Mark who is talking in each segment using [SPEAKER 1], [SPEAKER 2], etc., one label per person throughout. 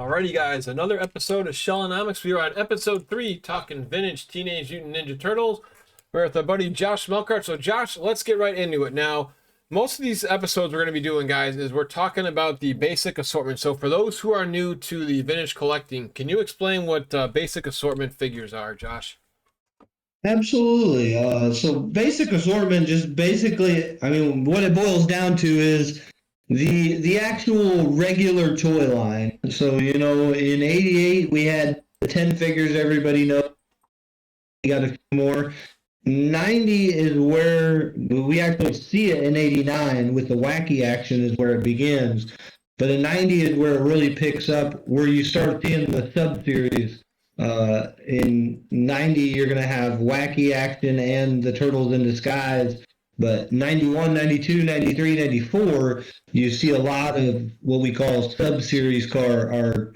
[SPEAKER 1] Alrighty, guys, another episode of Shellonomics. We are on episode 3, talking vintage Teenage Mutant Ninja Turtles. We're with our buddy Josh Melkart. So, Josh, let's get right into it. Now, most of these episodes we're going to be doing, guys, is we're talking about the basic assortment. So, for those who are new to the vintage collecting, can you explain what basic assortment figures are, Josh?
[SPEAKER 2] Absolutely. So basic assortment just basically, I mean, what it boils down to is the actual regular toy line. So, in 88 we had the 10 figures everybody knows. We got a few more. 90 is where we actually see it in 89 with the wacky action is where it begins. But in 90 is where it really picks up, where you start seeing the sub-series. In 90, you're going to have wacky action and the Turtles in Disguise. But 91, 92, 93, 94, you see a lot of what we call sub-series car are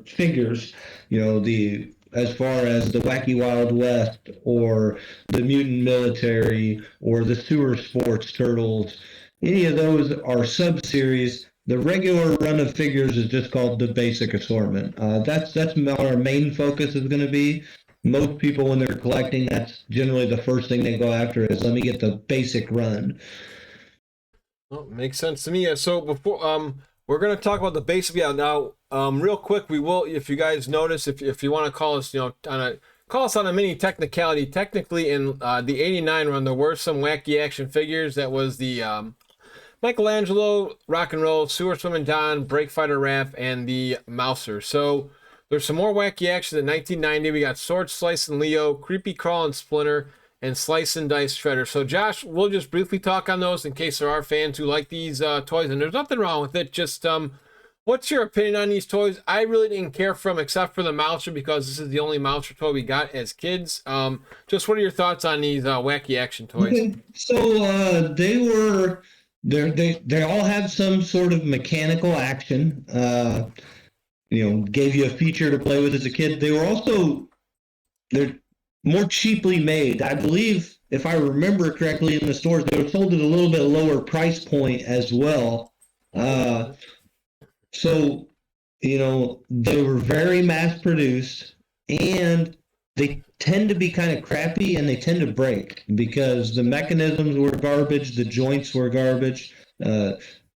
[SPEAKER 2] figures. The as far as the Wacky Wild West or the Mutant Military or the Sewer Sports Turtles. Any of those are sub-series. The regular run of figures is just called the basic assortment. That's our main focus is going to be. Most people, when they're collecting, that's generally the first thing they go after is let me get the basic run.
[SPEAKER 1] Well, makes sense to me. So before we're gonna talk about the basic. Yeah, now real quick, we will, if you guys notice, if you want to call us, call us on a mini technicality. Technically, in the '89 run, there were some wacky action figures. That was the Michelangelo, Rock and Roll, Sewer Swimming Don, Break Fighter Raph, and the Mouser. So there's some more wacky action in 1990. We got Sword Slice and Leo, Creepy Crawl and Splinter, and Slice and Dice Shredder. So, Josh, we'll just briefly talk on those in case there are fans who like these toys, and there's nothing wrong with it. Just, what's your opinion on these toys? I really didn't care for them except for the Mouser because this is the only Mouser toy we got as kids. Just what are your thoughts on these wacky action toys?
[SPEAKER 2] Okay, so they all have some sort of mechanical action. Gave you a feature to play with as a kid. They're more cheaply made. I believe, if I remember correctly, in the stores, they were sold at a little bit lower price point as well. So, they were very mass produced and they tend to be kind of crappy and they tend to break because the mechanisms were garbage, the joints were garbage.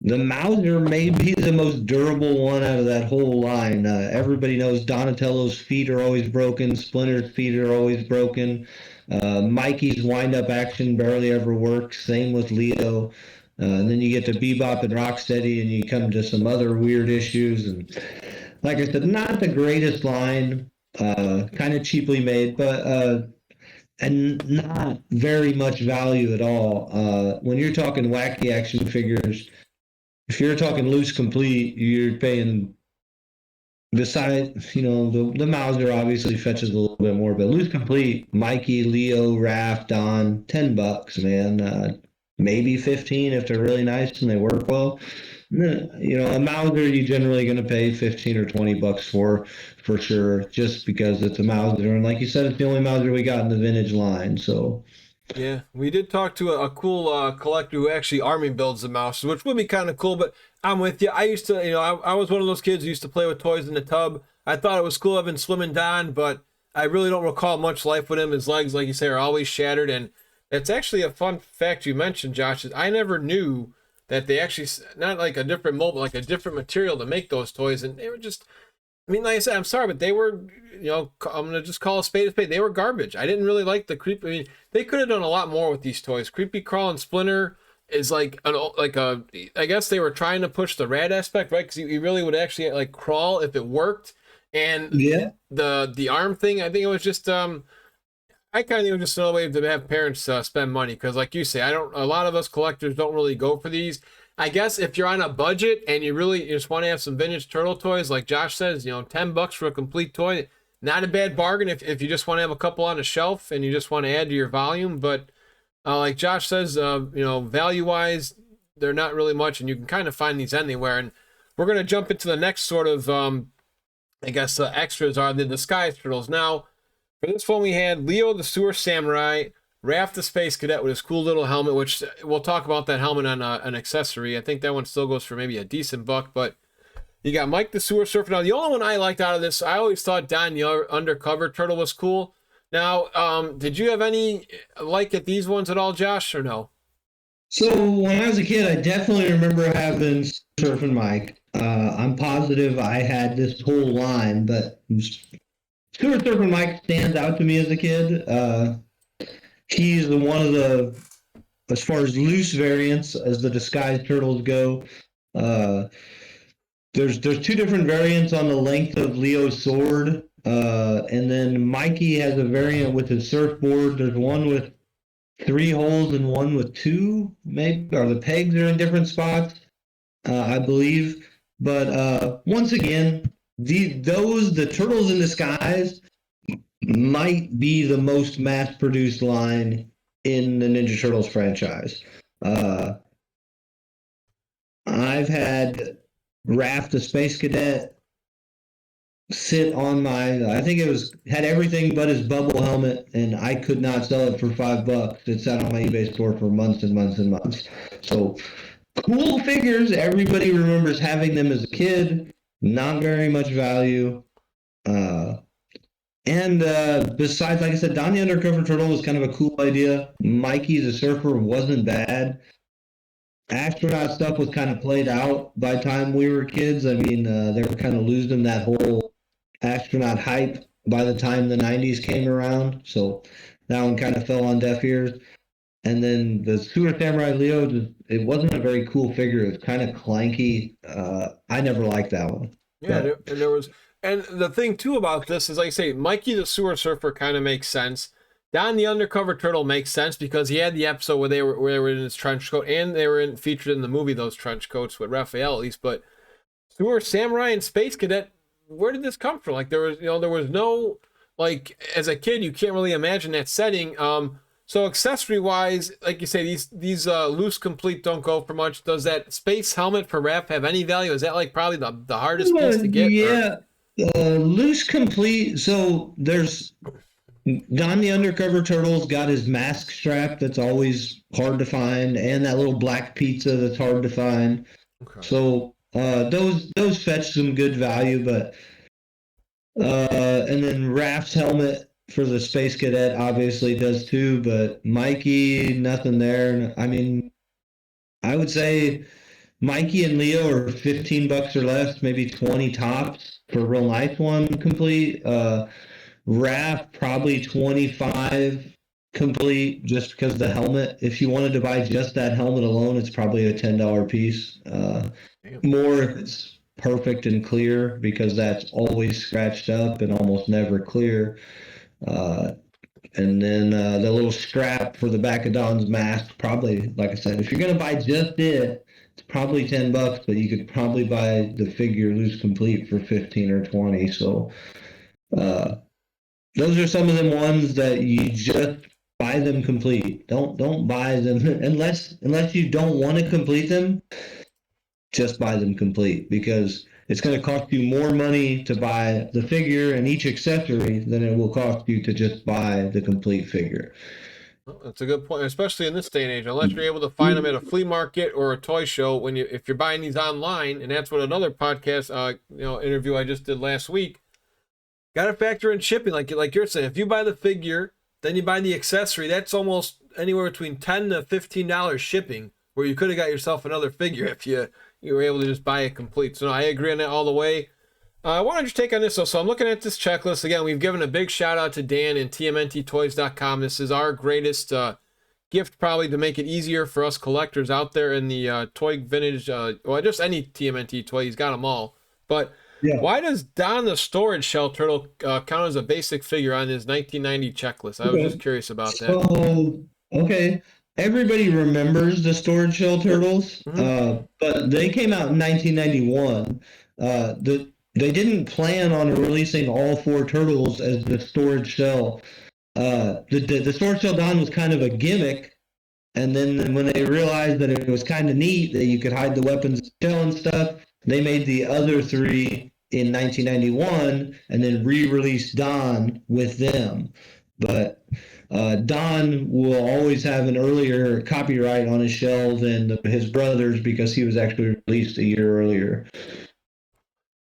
[SPEAKER 2] The Mauser may be the most durable one out of that whole line. Everybody knows Donatello's feet are always broken, Splinter's feet are always broken. Mikey's wind-up action barely ever works. Same with Leo. And then you get to Bebop and Rocksteady, and you come to some other weird issues. And like I said, not the greatest line, kind of cheaply made, but and not very much value at all. When you're talking wacky action figures, if you're talking loose complete, you're paying. Besides, the Mauser obviously fetches a little bit more, but loose complete, Mikey, Leo, Raph, Don, $10, man. Maybe 15 if they're really nice and they work well. A Mauser you generally going to pay 15 or $20 for sure, just because it's a Mauser. And like you said, it's the only Mauser we got in the vintage line. So
[SPEAKER 1] Yeah, we did talk to a cool collector who actually army builds the mouse, which would be kind of cool. But I'm with you. I used to, I was one of those kids who used to play with toys in the tub. I thought it was cool having Slim and Don, but I really don't recall much life with him. His legs, like you say, are always shattered. And it's actually a fun fact you mentioned, Josh, is I never knew that they actually, not like a different mold, but like a different material to make those toys. And they were just, I mean, like I said, I'm sorry, but they were, I'm gonna just call a spade a spade. They were garbage. I didn't really like the creep. I mean, they could have done a lot more with these toys. Creepy Crawl and Splinter is I guess they were trying to push the rad aspect, right? Because he really would actually like crawl if it worked. And
[SPEAKER 2] yeah,
[SPEAKER 1] the arm thing, I think it was just I kind of think it was just another way to have parents spend money because, like you say, I don't. A lot of us collectors don't really go for these. I guess if you're on a budget and you just want to have some vintage turtle toys, like Josh says, $10 for a complete toy, not a bad bargain if you just want to have a couple on a shelf and you just want to add to your volume. But like Josh says, value wise, they're not really much, and you can kind of find these anywhere. And we're gonna jump into the next sort of, I guess, extras are the disguise turtles. Now, for this one, we had Leo the Sewer Samurai, Raph the Space Cadet with his cool little helmet, which we'll talk about that helmet on an accessory. I think that one still goes for maybe a decent buck, but You got Mike the Sewer Surfer. Now, the only one I liked out of this, I always thought Don the Undercover Turtle was cool. Now, did you have any like at these ones at all, Josh, or no?
[SPEAKER 2] So when I was a kid, I definitely remember having Surfing Mike. I'm positive I had this whole line, but Stuart Surfing Mike stands out to me as a kid. He's one of the, as far as loose variants as the disguised turtles go. Uh, there's two different variants on the length of Leo's sword, and then Mikey has a variant with his surfboard. There's one with three holes and one with two, maybe, or the pegs are in different spots, I believe. But once again, the turtles in disguise might be the most mass-produced line in the Ninja Turtles franchise. Uh, I've had Raph the Space Cadet sit on I think it was, had everything but his bubble helmet, and I could not sell it for $5. It sat on my eBay store for months and months and months. So cool figures. Everybody remembers having them as a kid. Not very much value. And besides, like I said, Don the Undercover Turtle was kind of a cool idea. Mikey the Surfer wasn't bad. Astronaut stuff was kind of played out by the time we were kids. I mean, they were kind of losing that whole astronaut hype by the time the 90s came around. So that one kind of fell on deaf ears. And then the Sewer Samurai Leo, it wasn't a very cool figure. It was kind of clanky. I never liked that one.
[SPEAKER 1] Yeah,
[SPEAKER 2] But
[SPEAKER 1] and there was, and the thing too about this is, like I say, Mikey the Sewer Surfer kind of makes sense. Don the Undercover Turtle makes sense because he had the episode where they were in his trench coat, and they were featured in the movie, those trench coats with Raphael at least. But Sewer Samurai and Space Cadet, where did this come from? Like there was, there was no, like, as a kid you can't really imagine that setting. So accessory wise, like you say, these loose complete don't go for much. Does that space helmet for Raph have any value? Is that like probably the hardest piece to get?
[SPEAKER 2] yeah, loose complete. So there's Don the Undercover Turtle's got his mask strap that's always hard to find, and that little black pizza that's hard to find.
[SPEAKER 1] Okay.
[SPEAKER 2] So those fetch some good value, but and then Raph's helmet for the Space Cadet obviously does too, but Mikey, nothing there. I mean, I would say Mikey and Leo are $15 or less, maybe 20 tops for a real nice one complete. Raph probably 25 complete just because the helmet. If you wanted to buy just that helmet alone, it's probably a $10 piece. More if it's perfect and clear because that's always scratched up and almost never clear. And then the little strap for the back of Don's mask, probably, like I said, if you're going to buy just it, it's probably $10, but you could probably buy the figure loose complete for 15 or 20. So those are some of them ones that you just buy them complete. Don't buy them unless you don't want to complete them. Just buy them complete because it's going to cost you more money to buy the figure and each accessory than it will cost you to just buy the complete figure.
[SPEAKER 1] Well, that's a good point, especially in this day and age. Unless you're able to find them at a flea market or a toy show, if you're buying these online, and that's what another podcast, interview I just did last week. Got to factor in shipping, like you're saying. If you buy the figure, then you buy the accessory. That's almost anywhere between $10 to $15 shipping, where you could have got yourself another figure if you were able to just buy it complete. So no, I agree on that all the way. I wanted your take on this. So I'm looking at this checklist again. We've given a big shout out to Dan and TMNTtoys.com. This is our greatest gift, probably, to make it easier for us collectors out there in the toy vintage, just any TMNT toy. He's got them all, but. Yeah. Why does Don the Storage Shell Turtle count as a basic figure on his 1990 checklist? I was just curious about that.
[SPEAKER 2] Okay. Everybody remembers the Storage Shell Turtles, but they came out in 1991. They didn't plan on releasing all four turtles as the Storage Shell. The Storage Shell Don was kind of a gimmick, and then when they realized that it was kind of neat that you could hide the weapons in the shell and stuff, they made the other three in 1991 and then re-released Don with them. But Don will always have an earlier copyright on his shell than his brothers because he was actually released a year earlier.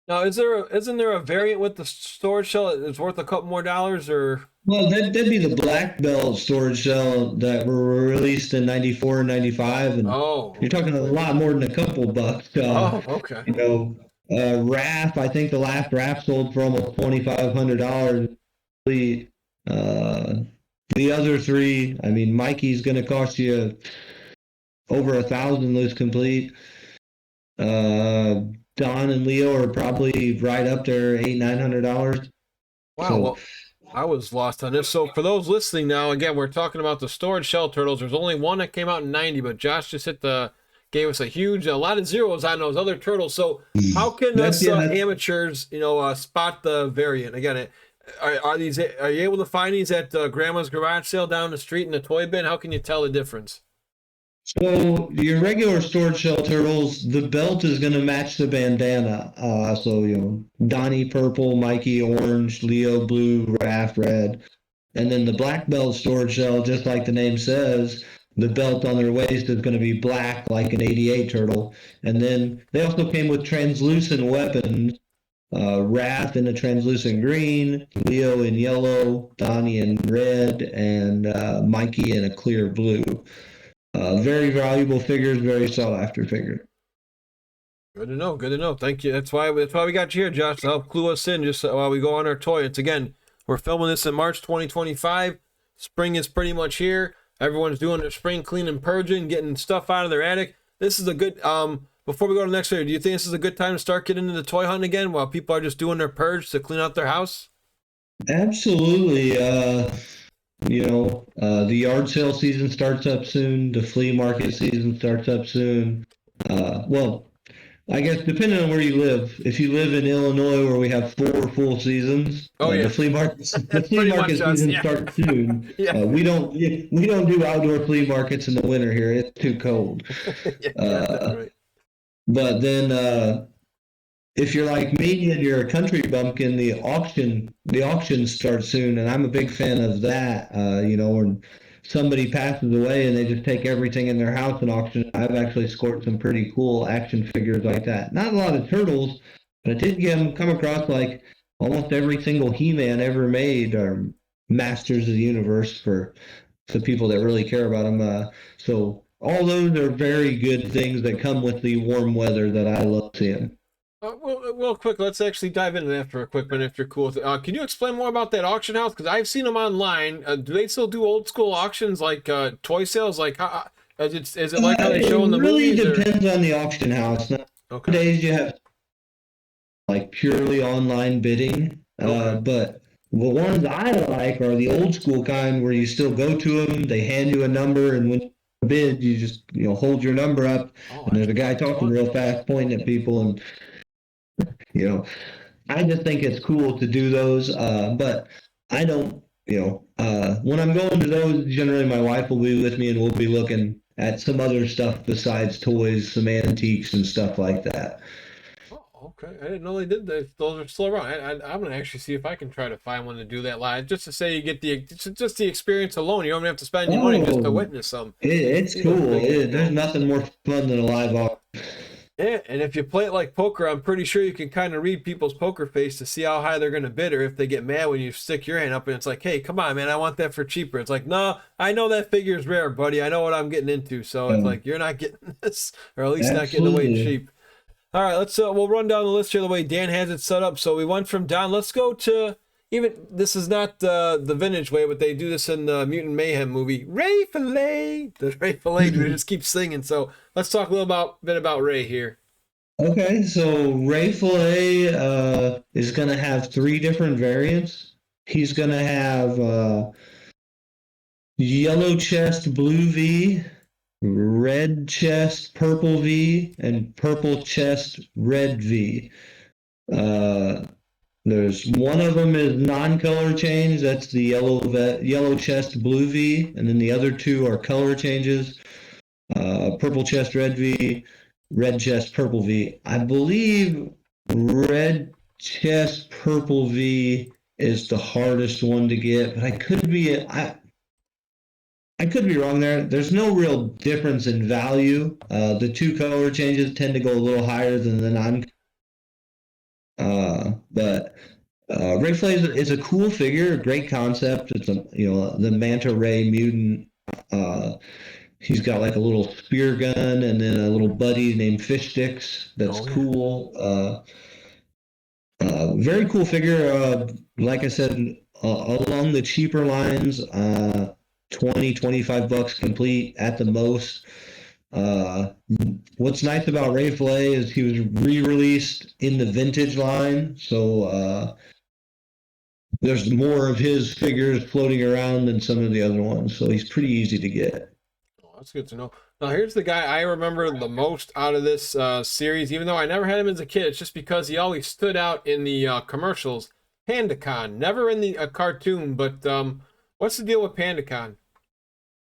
[SPEAKER 1] Now, isn't there a variant with the storage shell that's worth a couple more dollars or?
[SPEAKER 2] Well, that'd be the black belt storage shell that were released in 94 and 95. And
[SPEAKER 1] Oh,
[SPEAKER 2] you're
[SPEAKER 1] okay.
[SPEAKER 2] talking a lot more than a couple bucks.
[SPEAKER 1] Oh, okay.
[SPEAKER 2] You know, RAF, I think the last RAF sold for almost $2,500. Uh, the other three, I mean, Mikey's going to cost you over 1,000 loose complete. Uh, Don and Leo are probably right up there, $800-900.
[SPEAKER 1] Wow.
[SPEAKER 2] So
[SPEAKER 1] Well, I was lost on this. So for those listening now, again, we're talking about the storage shell turtles. There's only one that came out in '90, but Josh just gave us a lot of zeros on those other turtles. So how can
[SPEAKER 2] that's
[SPEAKER 1] us
[SPEAKER 2] yeah,
[SPEAKER 1] amateurs, spot the variant? Again, are you able to find these at Grandma's garage sale down the street in the toy bin? How can you tell the difference?
[SPEAKER 2] so your regular storage shell turtles, the belt is going to match the bandana. So Donnie purple, Mikey orange, Leo blue, Raph red, and then the black belt storage shell, just like the name says, the belt on their waist is going to be black like an '88 turtle. And then they also came with translucent weapons. Raph in a translucent green, Leo in yellow, Donnie in red, and Mikey in a clear blue. Very valuable figures, very sought after figure.
[SPEAKER 1] Good to know. Good to know. Thank you. That's why we got you here, Josh, to help clue us in just while we go on our toy. It's again, we're filming this in March 2025. Spring is pretty much here. Everyone's doing their spring clean and purging, getting stuff out of their attic. This is a good before we go to the next video, do you think this is a good time to start getting into the toy hunt again while people are just doing their purge to clean out their house?
[SPEAKER 2] Absolutely. The yard sale season starts up soon. The flea market season starts up soon. Well, I guess depending on where you live, if you live in Illinois where we have 4 full seasons,
[SPEAKER 1] Oh
[SPEAKER 2] the
[SPEAKER 1] yeah.
[SPEAKER 2] flea market the
[SPEAKER 1] That's
[SPEAKER 2] flea
[SPEAKER 1] pretty much
[SPEAKER 2] market
[SPEAKER 1] us.
[SPEAKER 2] season
[SPEAKER 1] Yeah.
[SPEAKER 2] starts soon.
[SPEAKER 1] Yeah.
[SPEAKER 2] We don't do outdoor flea markets in the winter here. It's too cold.
[SPEAKER 1] Yeah, that's
[SPEAKER 2] Uh,
[SPEAKER 1] right.
[SPEAKER 2] but then if you're like me and you're a country bumpkin, the auction starts soon, and I'm a big fan of that. When somebody passes away and they just take everything in their house and auction. I've actually scored some pretty cool action figures like that. Not a lot of turtles, but I did come across like almost every single He-Man ever made are masters of the universe for the people that really care about them. So all those are very good things that come with the warm weather that I love seeing.
[SPEAKER 1] Real quick, let's actually dive in after a quick minute if you're cool with it. Can you explain more about that auction house? Because I've seen them online. Do they still do old school auctions like toy sales? Like, is it like how they show in
[SPEAKER 2] It
[SPEAKER 1] the
[SPEAKER 2] really
[SPEAKER 1] movies? Or
[SPEAKER 2] depends on the auction house.
[SPEAKER 1] okay,
[SPEAKER 2] Nowadays, you have like purely online bidding,
[SPEAKER 1] okay,
[SPEAKER 2] but the ones I like are the old school kind where you still go to them, they hand you a number, and when you bid, you just hold your number up,
[SPEAKER 1] oh,
[SPEAKER 2] and there's
[SPEAKER 1] that's
[SPEAKER 2] a guy talking
[SPEAKER 1] fun.
[SPEAKER 2] real fast, pointing at people, and you know I just think it's cool to do those, but I don't. When I'm going to those, generally my wife will be with me, and we'll be looking at some other stuff besides toys, some antiques and stuff like that.
[SPEAKER 1] Oh, okay. I didn't know they did that. Those are still around. I'm gonna actually see if I can try to find one to do that live, just to say you get just the experience alone. You don't even have to spend any money just to
[SPEAKER 2] Oh,
[SPEAKER 1] witness them and
[SPEAKER 2] it's
[SPEAKER 1] see those
[SPEAKER 2] cool.
[SPEAKER 1] figures.
[SPEAKER 2] There's nothing more fun than a live auction.
[SPEAKER 1] Yeah, and if you play it like poker, I'm pretty sure you can kind of read people's poker face to see how high they're going to bid or if they get mad when you stick your hand up and it's like, hey, come on, man, I want that for cheaper. It's like, no, I know that figure's rare, buddy. I know what I'm getting into. So it's
[SPEAKER 2] Um,
[SPEAKER 1] like, you're not getting this, or at least not getting away
[SPEAKER 2] Absolutely.
[SPEAKER 1] cheap. All right, we'll run down the list here the way Dan has it set up. So we went from Don. Let's go to even this is not the vintage way, but they do this in the Mutant Mayhem movie. Ray Fillet, the Ray Fillet dude just keeps singing. So let's talk a little bit about Ray here.
[SPEAKER 2] Okay, so Ray Fillet is going to have 3 different variants. He's going to have yellow chest, blue V, red chest, purple V, and purple chest, red V. Uh, there's one of them is non-color change. That's the yellow chest, blue V, and then the other 2 are color changes. Purple chest, red V, red chest, purple V. I believe red chest, purple V is the hardest one to get, but I could be wrong there. There's no real difference in value. The 2 color changes tend to go a little higher than the non. But Ray Flay is a cool figure, a great concept. It's a the Manta Ray mutant. He's got like a little spear gun and then a little buddy named Fish Sticks. That's
[SPEAKER 1] Oh yeah.
[SPEAKER 2] cool. Very cool figure. Like I said, along the cheaper lines, 20, $25 complete at the most. Uh, what's nice about Ray Flay is he was re-released in the vintage line, so there's more of his figures floating around than some of the other ones. So he's pretty easy to get.
[SPEAKER 1] Oh, that's good to know. Now, here's the guy I remember the most out of this series, even though I never had him as a kid. It's just because he always stood out in the commercials. PandaCon, never in the cartoon, but what's the deal with PandaCon?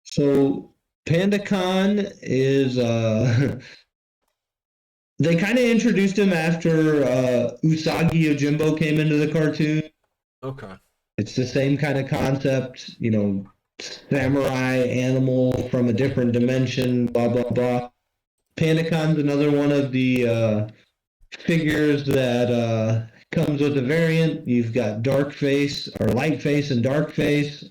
[SPEAKER 2] So PandaCon is they kind of introduced him after Usagi Yojimbo came into the cartoon.
[SPEAKER 1] Okay.
[SPEAKER 2] It's the same kind of concept, samurai animal from a different dimension, blah blah blah. PandaCon's another one of the figures that comes with a variant. You've got dark face or light face and dark face.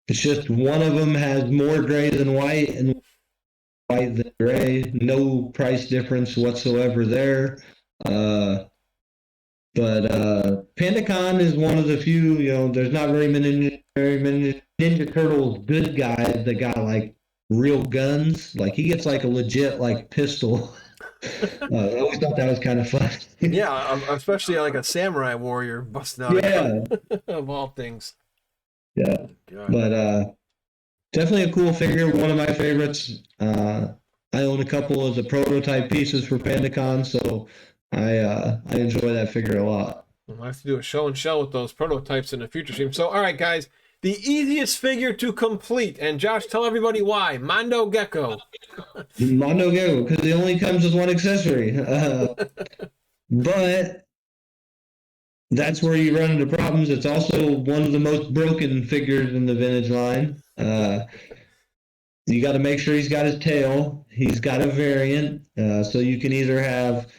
[SPEAKER 2] It's just one of them has more gray than white and white than gray. No price difference whatsoever there. But PandaCon is one of the few, there's not very many Ninja Turtles good guys that got like real guns. Like he gets like a legit like pistol. I always thought that was kind of fun.
[SPEAKER 1] Yeah, especially like a samurai warrior busting out
[SPEAKER 2] Yeah,
[SPEAKER 1] of all things.
[SPEAKER 2] yeah.
[SPEAKER 1] God.
[SPEAKER 2] But definitely a cool figure. One of my favorites. I own a couple of the prototype pieces for PandaCon, so I enjoy that figure a lot.
[SPEAKER 1] We'll have to do a show and shell with those prototypes in the future stream. So, all right, guys, the easiest figure to complete, and Josh, tell everybody why. Mondo Gecko.
[SPEAKER 2] Mondo Gecko, because it only comes with one accessory. But that's where you run into problems. It's also one of the most broken figures in the vintage line. You got to make sure he's got his tail. He's got a variant, so you can either have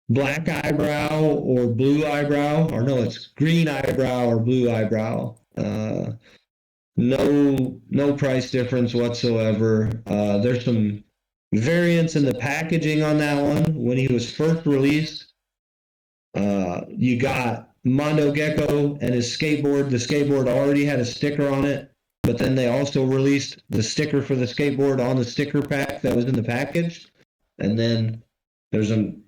[SPEAKER 2] black eyebrow or blue eyebrow, or no, it's green eyebrow or blue eyebrow. No price difference whatsoever. There's some variants in the packaging on that one. When he was first released, you got Mondo Gecko and his skateboard. The skateboard already had a sticker on it, but then they also released the sticker for the skateboard on the sticker pack that was in the package. And then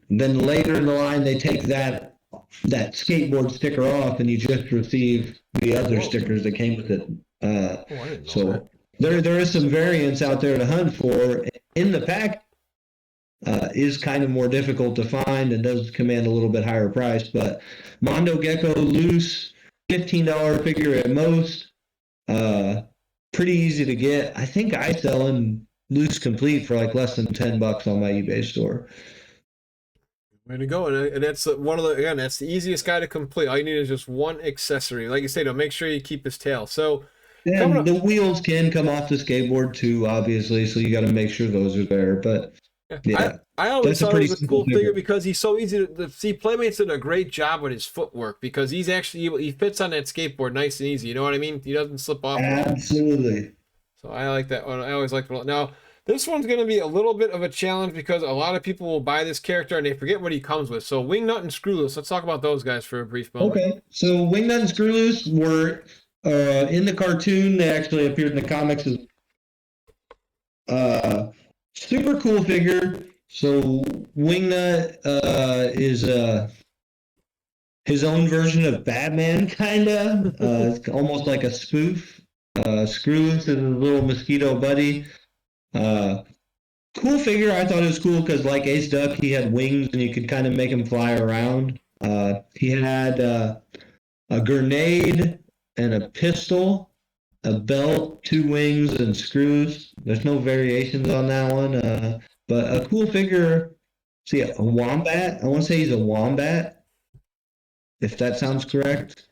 [SPEAKER 2] then later in the line they take that skateboard sticker off, and you just receive the other stickers that came with it. So there is some variants out there to hunt for. In the pack is kind of more difficult to find and does command a little bit higher price. But Mondo Gecko loose, $15 figure at most. Pretty easy to get. I think I sell him loose complete for like less than $10 on my eBay store.
[SPEAKER 1] Way to go. And that's one of the, again, that's the easiest guy to complete. All you need is just one accessory. Like you say, to make sure you keep his tail. So,
[SPEAKER 2] and the wheels can come off the skateboard too, obviously, so you got to make sure those are there. But yeah,
[SPEAKER 1] I always thought it was a cool figure because he's so easy to see. Playmates did a great job with his footwork because he fits on that skateboard nice and easy. You know what I mean? He doesn't slip off.
[SPEAKER 2] Absolutely.
[SPEAKER 1] So I like that one. I always liked it. Now, this one's going to be a little bit of a challenge because a lot of people will buy this character and they forget what he comes with. So Wingnut and Screwloose, let's talk about those guys for a brief moment.
[SPEAKER 2] Okay, so Wingnut and Screwloose were in the cartoon. They actually appeared in the comics as super cool figure. So Wingnut is his own version of Batman, kinda. It's almost like a spoof. Screwloose is his little mosquito buddy. Cool figure. I thought it was cool because, like Ace Duck, he had wings and you could kind of make him fly around. He had a grenade and a pistol, a belt, 2 wings, and screws. There's no variations on that one. But a cool figure. See, a wombat. I want to say he's a wombat, if that sounds correct.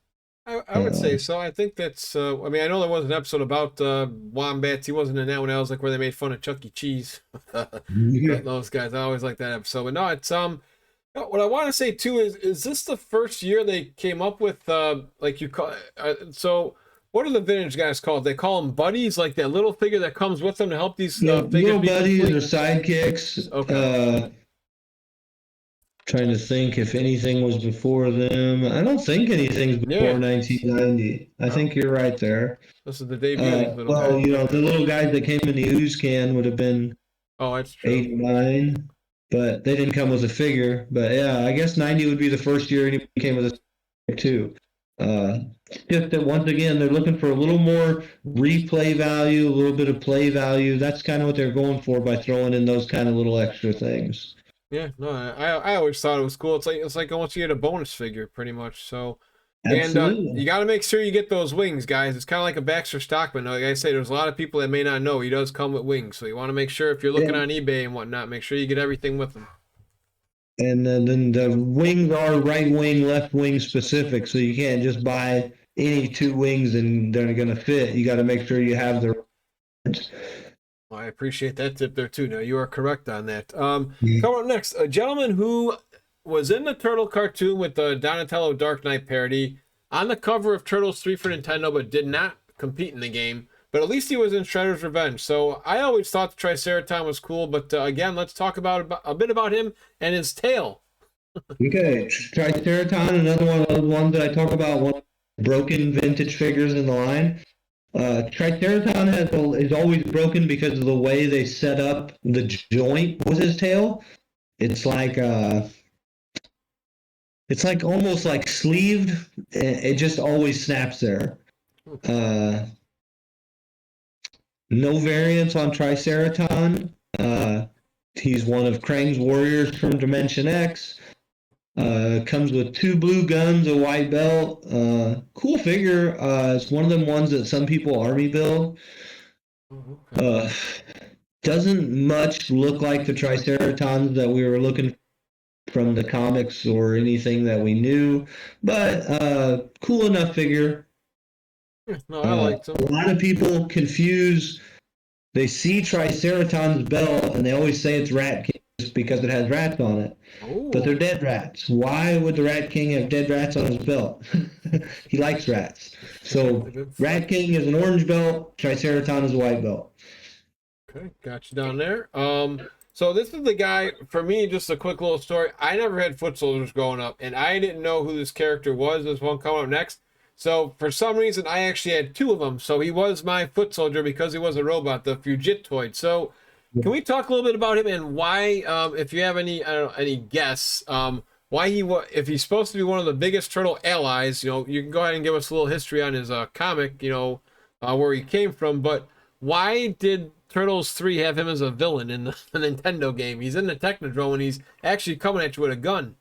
[SPEAKER 1] I would say so. I think that's. I mean, I know there was an episode about wombats. He wasn't in that one. That was like where they made fun of Chuck E. Cheese. Those guys. I always like that episode. But no, it's What I want to say too is this the first year they came up with like you call so what are the vintage guys called? They call them buddies, like that little figure that comes with them to help these
[SPEAKER 2] The
[SPEAKER 1] figures
[SPEAKER 2] little
[SPEAKER 1] be
[SPEAKER 2] buddies or
[SPEAKER 1] complete.
[SPEAKER 2] sidekicks.
[SPEAKER 1] Okay.
[SPEAKER 2] Trying to think if anything was before them. I don't think anything's
[SPEAKER 1] Yeah.
[SPEAKER 2] before 1990. I
[SPEAKER 1] No.
[SPEAKER 2] think you're right there.
[SPEAKER 1] This is the debut of these little
[SPEAKER 2] Well,
[SPEAKER 1] guys.
[SPEAKER 2] you know,
[SPEAKER 1] Okay.
[SPEAKER 2] the little guys that came in the ooze can would have been
[SPEAKER 1] Oh, that's true.
[SPEAKER 2] 89, but they didn't come with a figure. But yeah, I guess 90 would be the first year anybody came with a figure too. Uh, just that once again, they're looking for a little more replay value, a little bit of play value. That's kind of what they're going for by throwing in those kind of little extra things.
[SPEAKER 1] Yeah, no, I always thought it was cool. It's like once you get a bonus figure, pretty much. So, and you
[SPEAKER 2] Absolutely.
[SPEAKER 1] got to make sure you get those wings, guys. It's kind of like a Baxter Stockman. Like I say, there's a lot of people that may not know he does come with wings. So you want to make sure if you're looking
[SPEAKER 2] Yeah.
[SPEAKER 1] on eBay and whatnot, make sure you get everything with them.
[SPEAKER 2] And then the wings are right wing, left wing specific, so you can't just buy any two wings and they're going to fit. You got to make sure you have the.
[SPEAKER 1] Well, I appreciate that tip there too. Now you are correct on that. Coming up next, a gentleman who was in the Turtle cartoon with the Donatello Dark Knight parody on the cover of Turtles 3 for Nintendo, but did not compete in the game. But at least he was in Shredder's Revenge. So I always thought the Triceraton was cool. But again, let's talk about a bit about him and his tail.
[SPEAKER 2] Okay, Triceraton, another one of those ones that I talk about, one of the broken vintage figures in the line. Triceraton is always broken because of the way they set up the joint with his tail. It's like almost like sleeved. It just always snaps there. Uh, no variants on Triceraton. He's one of Krang's warriors from Dimension X. Comes with 2 blue guns, a white belt. Cool figure. It's one of them ones that some people army build.
[SPEAKER 1] Oh, okay.
[SPEAKER 2] Uh, doesn't much look like the Triceratons that we were looking from the comics or anything that we knew, but cool enough figure.
[SPEAKER 1] No, I liked
[SPEAKER 2] A
[SPEAKER 1] him.
[SPEAKER 2] lot of people confuse. They see Triceraton's belt and they always say it's Rat King just because it has rats on it. But they're
[SPEAKER 1] Oh,
[SPEAKER 2] dead rats. Why would the Rat King have dead rats on his belt? He likes rats.
[SPEAKER 1] that's
[SPEAKER 2] So
[SPEAKER 1] a good
[SPEAKER 2] Rat
[SPEAKER 1] flex.
[SPEAKER 2] King is an orange belt, Triceraton is a white belt.
[SPEAKER 1] Okay, got you down there. So this is the guy, for me, just a quick little story. I never had foot soldiers growing up, and I didn't know who this character was. There's one coming up next. So for some reason, I actually had 2 of them. So he was my foot soldier because he was a robot, the Fugitoid. So can we talk a little bit about him and why, if you have any, I don't know, any guess, why if he's supposed to be one of the biggest turtle allies, you can go ahead and give us a little history on his comic, where he came from, but why did Turtles 3 have him as a villain in the Nintendo game? He's in the Technodrome and he's actually coming at you with a gun.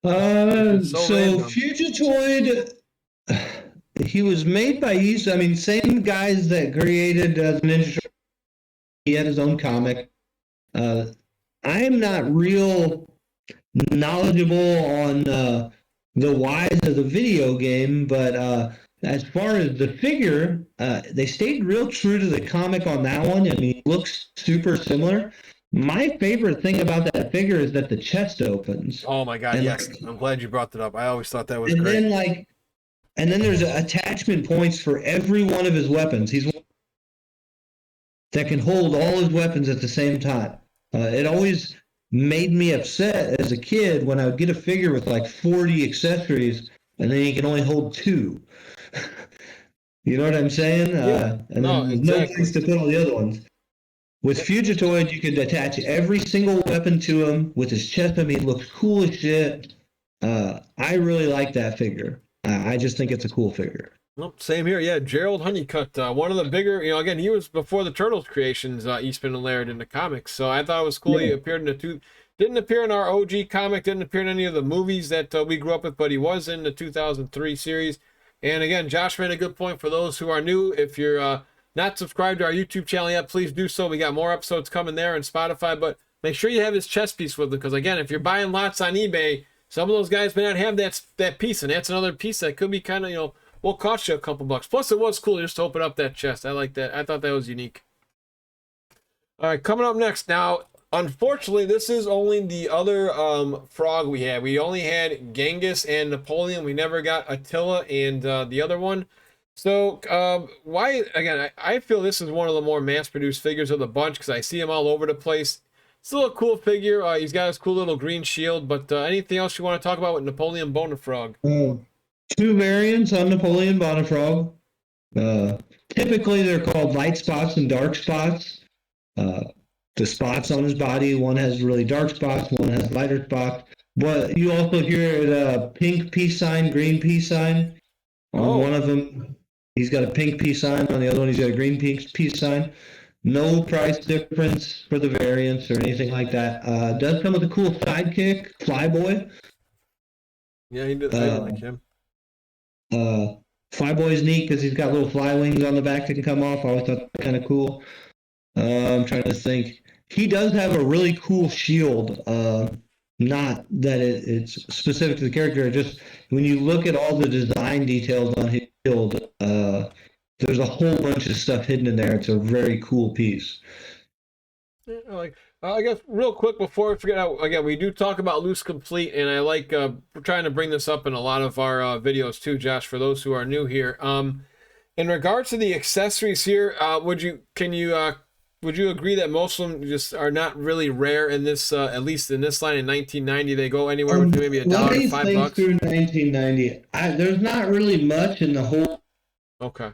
[SPEAKER 1] It's so
[SPEAKER 2] So
[SPEAKER 1] random.
[SPEAKER 2] Fugitoid, he was made by I mean, same guys that created the Ninja Turtles. He had his own comic. Uh, I am not real knowledgeable on the whys of the video game, but as far as the figure, they stayed real true to the comic on that one. I mean, it looks super similar. My favorite thing about that figure is that the chest opens,
[SPEAKER 1] Oh my God,
[SPEAKER 2] and
[SPEAKER 1] yes. I'm glad you brought that up. I always thought that was
[SPEAKER 2] and
[SPEAKER 1] great.
[SPEAKER 2] then and then there's attachment points for every one of his weapons. He's that can hold all his weapons at the same time. It always made me upset as a kid when I would get a figure with like 40 accessories and then he can only hold 2. You know what I'm saying?
[SPEAKER 1] Yeah,
[SPEAKER 2] And
[SPEAKER 1] no,
[SPEAKER 2] then there's no place
[SPEAKER 1] exactly.
[SPEAKER 2] to put all the other ones. With Fugitoid, you could attach every single weapon to him with his chest. I mean, it looks cool as shit. I really like that figure. I just think it's a cool figure.
[SPEAKER 1] Nope, same here. Yeah, Gerald Honeycutt, one of the bigger, again, he was before the Turtles creations, Eastman and Laird in the comics. So I thought it was cool. He
[SPEAKER 2] Yeah.
[SPEAKER 1] appeared in didn't appear in our OG comic, didn't appear in any of the movies that we grew up with, but he was in the 2003 series. And again, Josh made a good point for those who are new. If you're not subscribed to our YouTube channel yet, please do so. We got more episodes coming there and Spotify, but make sure you have his chess piece with him because again, if you're buying lots on eBay, some of those guys may not have that piece, and that's another piece that could be kind of will cost you a couple bucks. Plus, it was cool just to open up that chest. I like that. I thought that was unique. All right, coming up next now. Unfortunately, this is only the other frog we had. We only had Genghis and Napoleon. We never got Attila and the other one. So why again? I feel this is one of the more mass-produced figures of the bunch because I see him all over the place. Still a cool figure. He's got his cool little green shield. But anything else you want to talk about with Napoleon Bonafrog?
[SPEAKER 2] Two variants on Napoleon Bonafrog. Typically, they're called light spots and dark spots. The spots on his body, one has really dark spots, one has lighter spots. But you also hear a pink peace sign, green peace sign. On one of them, he's got a pink peace sign. On the other one, he's got a green peace sign. No price difference for the variants or anything like that. Does come with a cool sidekick, Flyboy.
[SPEAKER 1] Yeah, he did. I like him.
[SPEAKER 2] Flyboy's neat because he's got little fly wings on the back that can come off. I always thought that kind of cool. I'm trying to think. He does have a really cool shield. Not that it's specific to the character. Just when you look at all the design details on his shield, there's a whole bunch of stuff hidden in there. It's a very cool piece.
[SPEAKER 1] Yeah, I guess real quick before I forget, again, we do talk about Loose Complete, and I like we're trying to bring this up in a lot of our videos too, Josh, for those who are new here. In regards to the accessories here, would you agree that most of them just are not really rare in this, at least in this line in 1990? They go anywhere between maybe $1 to $5.
[SPEAKER 2] Through 1990, there's not really much in the whole.
[SPEAKER 1] Okay.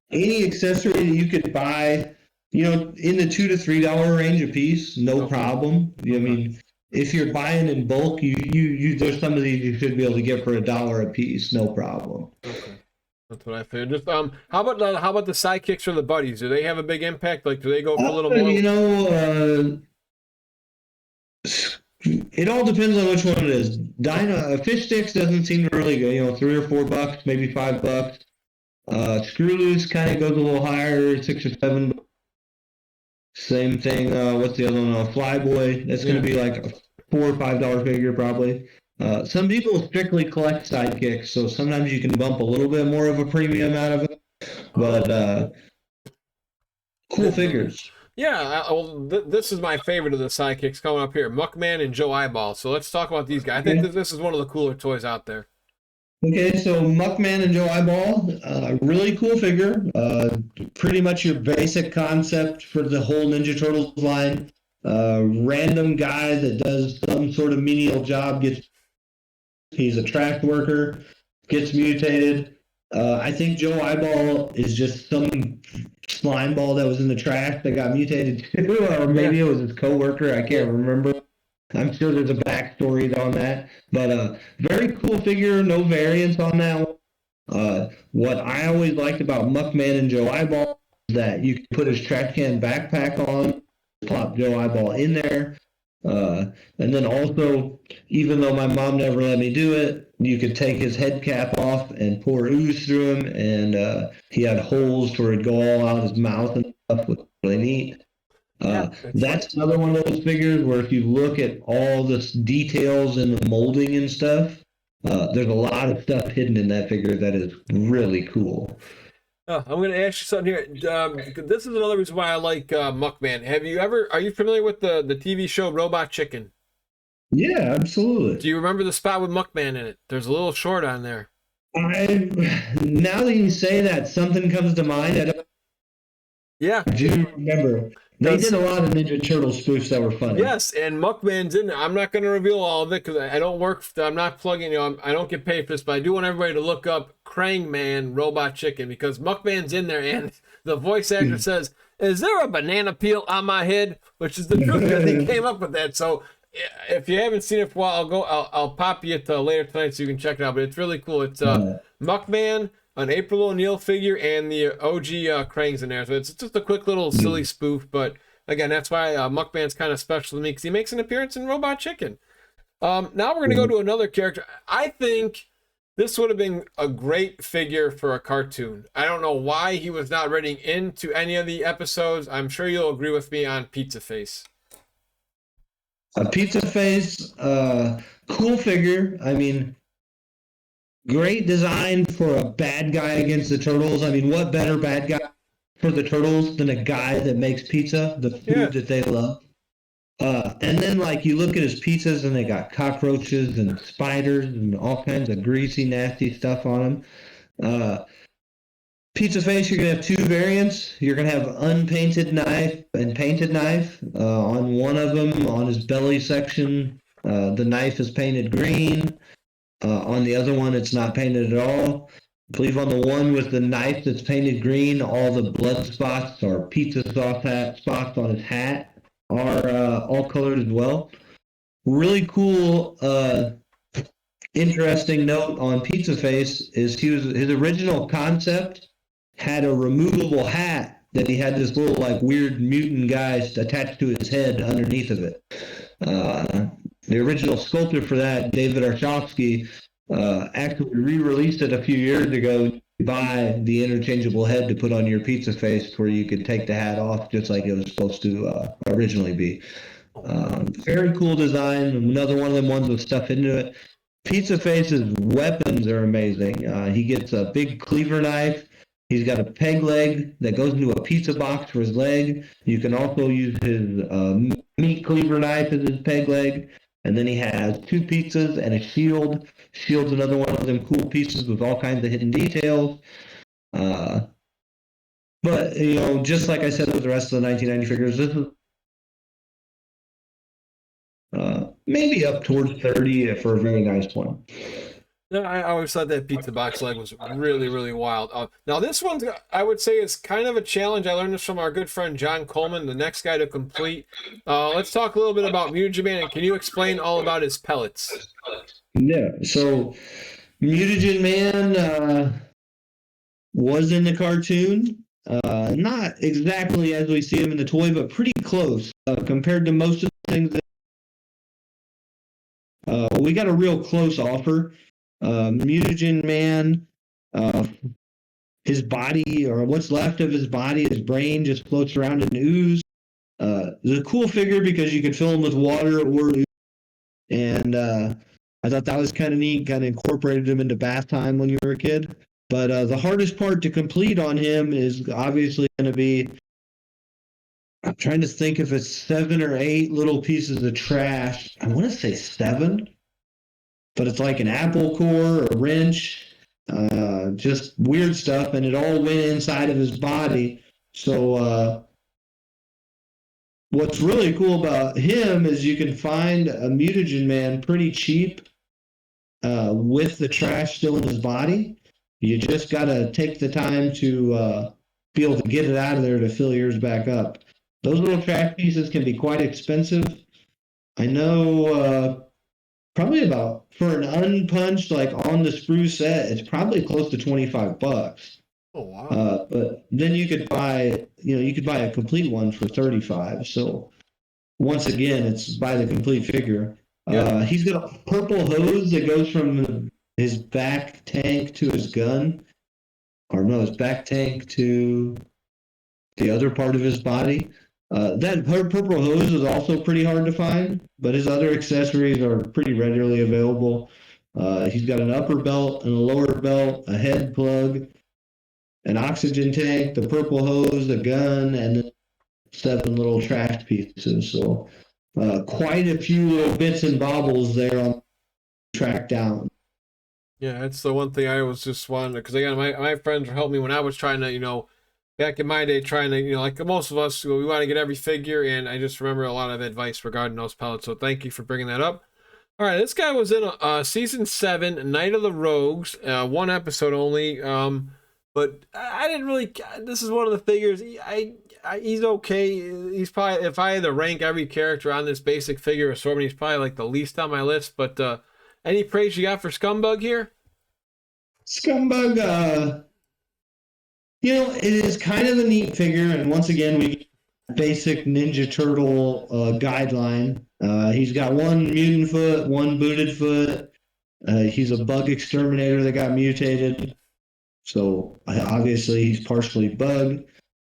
[SPEAKER 2] Any accessory that you could buy, in the $2 to $3 range a piece, no problem. I mean, if you're buying in bulk, you there's some of these you should be able to get for $1 a piece, no problem.
[SPEAKER 1] Okay. That's what I figured. Just how about the sidekicks or the buddies? Do they have a big impact? Like, do they go for a little more?
[SPEAKER 2] It all depends on which one it is. Fish sticks doesn't seem to really go. $3 or $4, maybe $5. Screw loose kind of goes a little higher, $6 or $7. Same thing. What's the other one? Flyboy. That's going to be like a $4 or $5 figure probably. Some people strictly collect sidekicks, so sometimes you can bump a little bit more of a premium out of it. But cool figures.
[SPEAKER 1] Yeah, this is my favorite of the sidekicks coming up here, Muckman and Joe Eyeball. So let's talk about these guys. I think this is one of the cooler toys out there.
[SPEAKER 2] Okay, so Muckman and Joe Eyeball, really cool figure. Pretty much your basic concept for the whole Ninja Turtles line. Random guy that does some sort of menial job he's a trash worker, gets mutated. I think Joe Eyeball is just some slime ball that was in the trash that got mutated too, or maybe it was his coworker. I can't remember. I'm sure there's a backstory on that, but very cool figure. No variants on that one. What I always liked about Muckman and Joe Eyeball is that you could put his trash can backpack on, plop Joe Eyeball in there, and then also, even though my mom never let me do it, you could take his head cap off and pour ooze through him, and he had holes where it'd go all out his mouth and stuff. Was really neat. That's another one of those figures where if you look at all the details and the molding and stuff, there's a lot of stuff hidden in that figure that is really cool.
[SPEAKER 1] I'm going to ask you something here. This is another reason why I like Muckman. Are you familiar with the TV show Robot Chicken?
[SPEAKER 2] Yeah, absolutely.
[SPEAKER 1] Do you remember the spot with Muckman in it? There's a little short on there.
[SPEAKER 2] Now that you say that, something comes to mind.
[SPEAKER 1] Yeah.
[SPEAKER 2] I do remember. They did a lot of Ninja Turtle spoofs that were funny.
[SPEAKER 1] Yes, and Muckman's in there. I'm not going to reveal all of it because I'm not plugging, I don't get paid for this, but I do want everybody to look up Krangman Robot Chicken because Muckman's in there and the voice actor says, "Is there a banana peel on my head?" Which is the truth because he came up with that. So if you haven't seen it for a while, I'll pop you it later tonight so you can check it out. But it's really cool. It's Muckman, an April O'Neil figure, and the OG Krang's in there. So it's just a quick little silly spoof. But again, that's why Muckman's kind of special to me because he makes an appearance in Robot Chicken. Now we're going to go to another character. I think this would have been a great figure for a cartoon. I don't know why he was not writing into any of the episodes. I'm sure you'll agree with me on Pizza Face.
[SPEAKER 2] Pizza Face, cool figure. I mean, great design for a bad guy against the Turtles. I mean, what better bad guy for the Turtles than a guy that makes pizza, the food that they love? And then like you look at his pizzas and they got cockroaches and spiders and all kinds of greasy, nasty stuff on them. Pizza face, you're gonna have two variants. You're gonna have unpainted knife and painted knife. On one of them, on his belly section, the knife is painted green. On the other one, it's not painted at all. I believe on the one with the knife that's painted green, all the blood spots or pizza sauce spots on his hat are all colored as well. Really cool, interesting note on Pizza Face is his original concept had a removable hat that he had this little like weird mutant guy attached to his head underneath of it. The original sculptor for that, David Arshofsky, actually re-released it a few years ago to buy the interchangeable head to put on your pizza face where you could take the hat off just like it was supposed to originally be. Very cool design. Another one of them ones with stuff into it. Pizza Face's weapons are amazing. He gets a big cleaver knife. He's got a peg leg that goes into a pizza box for his leg. You can also use his meat cleaver knife as his peg leg. And then he has two pizzas and a shield. Shield's another one of them cool pieces with all kinds of hidden details. But, you know, just like I said with the rest of the 1990 figures, this is maybe up towards 30 for a very nice one.
[SPEAKER 1] Yeah, I always thought that pizza box leg was really, really wild. Now this one's, I would say, is kind of a challenge. I learned this from our good friend John Coleman, the next guy to complete. Let's talk a little bit about Mutagen Man. Can you explain all about his pellets?
[SPEAKER 2] Yeah, so Mutagen Man was in the cartoon. Not exactly as we see him in the toy, but pretty close compared to most of the things that we got a real close offer. Mutagen Man, his body, or what's left of his body, his brain just floats around in ooze. It's a cool figure because you can fill him with water or ooze. And I thought that was kind of neat, kind of incorporated him into bath time when you were a kid. But the hardest part to complete on him is obviously going to be, I'm trying to think if it's 7 or 8 little pieces of trash. I want to say 7, but it's like an apple core or a wrench, just weird stuff, and it all went inside of his body. So what's really cool about him is you can find a Mutagen Man pretty cheap with the trash still in his body. You just got to take the time to be able to get it out of there to fill yours back up. Those little trash pieces can be quite expensive. I know probably about, for an unpunched, like on the sprue set, it's probably close to $25.
[SPEAKER 1] Oh wow!
[SPEAKER 2] But then you could buy, you could buy a complete one for 35. So once again, it's buy the complete figure.
[SPEAKER 1] Yeah.
[SPEAKER 2] He's got a purple hose that goes from his back tank to his gun, or no, his back tank to the other part of his body. That purple hose is also pretty hard to find, but his other accessories are pretty readily available. He's got an upper belt and a lower belt, a head plug, an oxygen tank, the purple hose, a gun, and then 7 little trash pieces. So quite a few little bits and bobbles there on track down.
[SPEAKER 1] Yeah, that's the one thing I was just wanting, because again, my friends helped me when I was trying to, back in my day, trying to, like most of us, we want to get every figure, and I just remember a lot of advice regarding those pellets. So thank you for bringing that up. All right, this guy was in season 7, Night of the Rogues, 1 episode only. But I didn't really. This is one of the figures. He's okay. He's probably, if I had to rank every character on this basic figure assortment, he's probably like the least on my list. But any praise you got for Scumbug here?
[SPEAKER 2] Scumbug, it is kind of a neat figure, and once again, we basic Ninja Turtle guideline. He's got 1 mutant foot, 1 booted foot. He's a bug exterminator that got mutated, so obviously he's partially bug.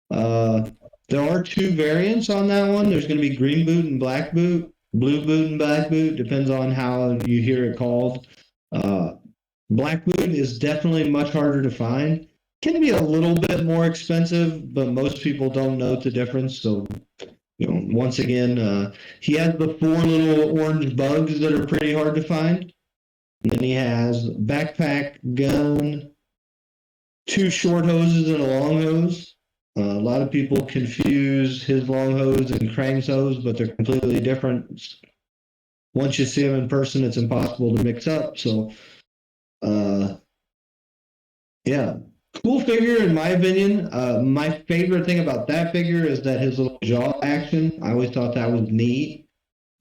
[SPEAKER 2] There are 2 variants on that one. There's going to be green boot and black boot, blue boot and black boot, depends on how you hear it called. Black boot is definitely much harder to find. Can be a little bit more expensive, but most people don't know the difference. So Once again, he has the 4 little orange bugs that are pretty hard to find. And then he has backpack, gun, 2 short hoses and a long hose. A lot of people confuse his long hose and Krang's hose, but they're completely different. Once you see them in person, it's impossible to mix up. So, yeah, cool figure in my opinion. My favorite thing about that figure is that his little jaw action. I always thought that was neat,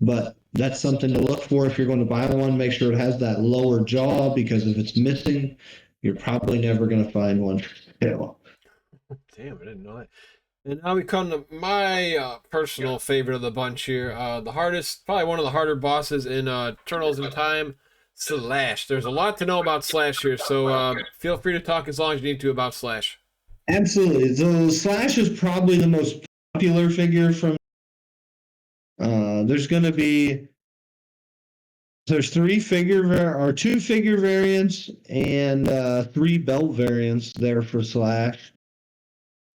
[SPEAKER 2] but that's something to look for if you're going to buy one. Make sure it has that lower jaw, because if it's missing, you're probably never going to find one for sale.
[SPEAKER 1] Damn, I didn't know that. And now we come to my personal favorite of the bunch here. The hardest, probably one of the harder bosses in Turtles in Time, Slash. There's a lot to know about Slash here, so feel free to talk as long as you need to about Slash.
[SPEAKER 2] Absolutely. So Slash is probably the most popular figure from. There's going to be. There's 2 figure variants and 3 belt variants there for Slash.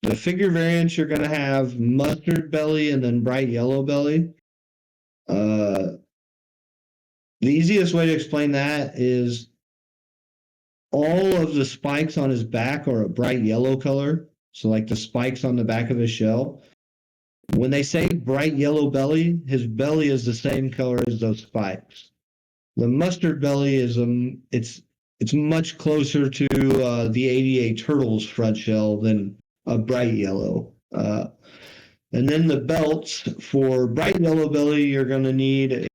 [SPEAKER 2] The figure variants, you're going to have mustard belly and then bright yellow belly. The easiest way to explain that is all of the spikes on his back are a bright yellow color. So like the spikes on the back of his shell. When they say bright yellow belly, his belly is the same color as those spikes. The mustard belly is it's much closer to the 88 Turtles front shell than a bright yellow. And then the belts for bright yellow belly, you're going to need a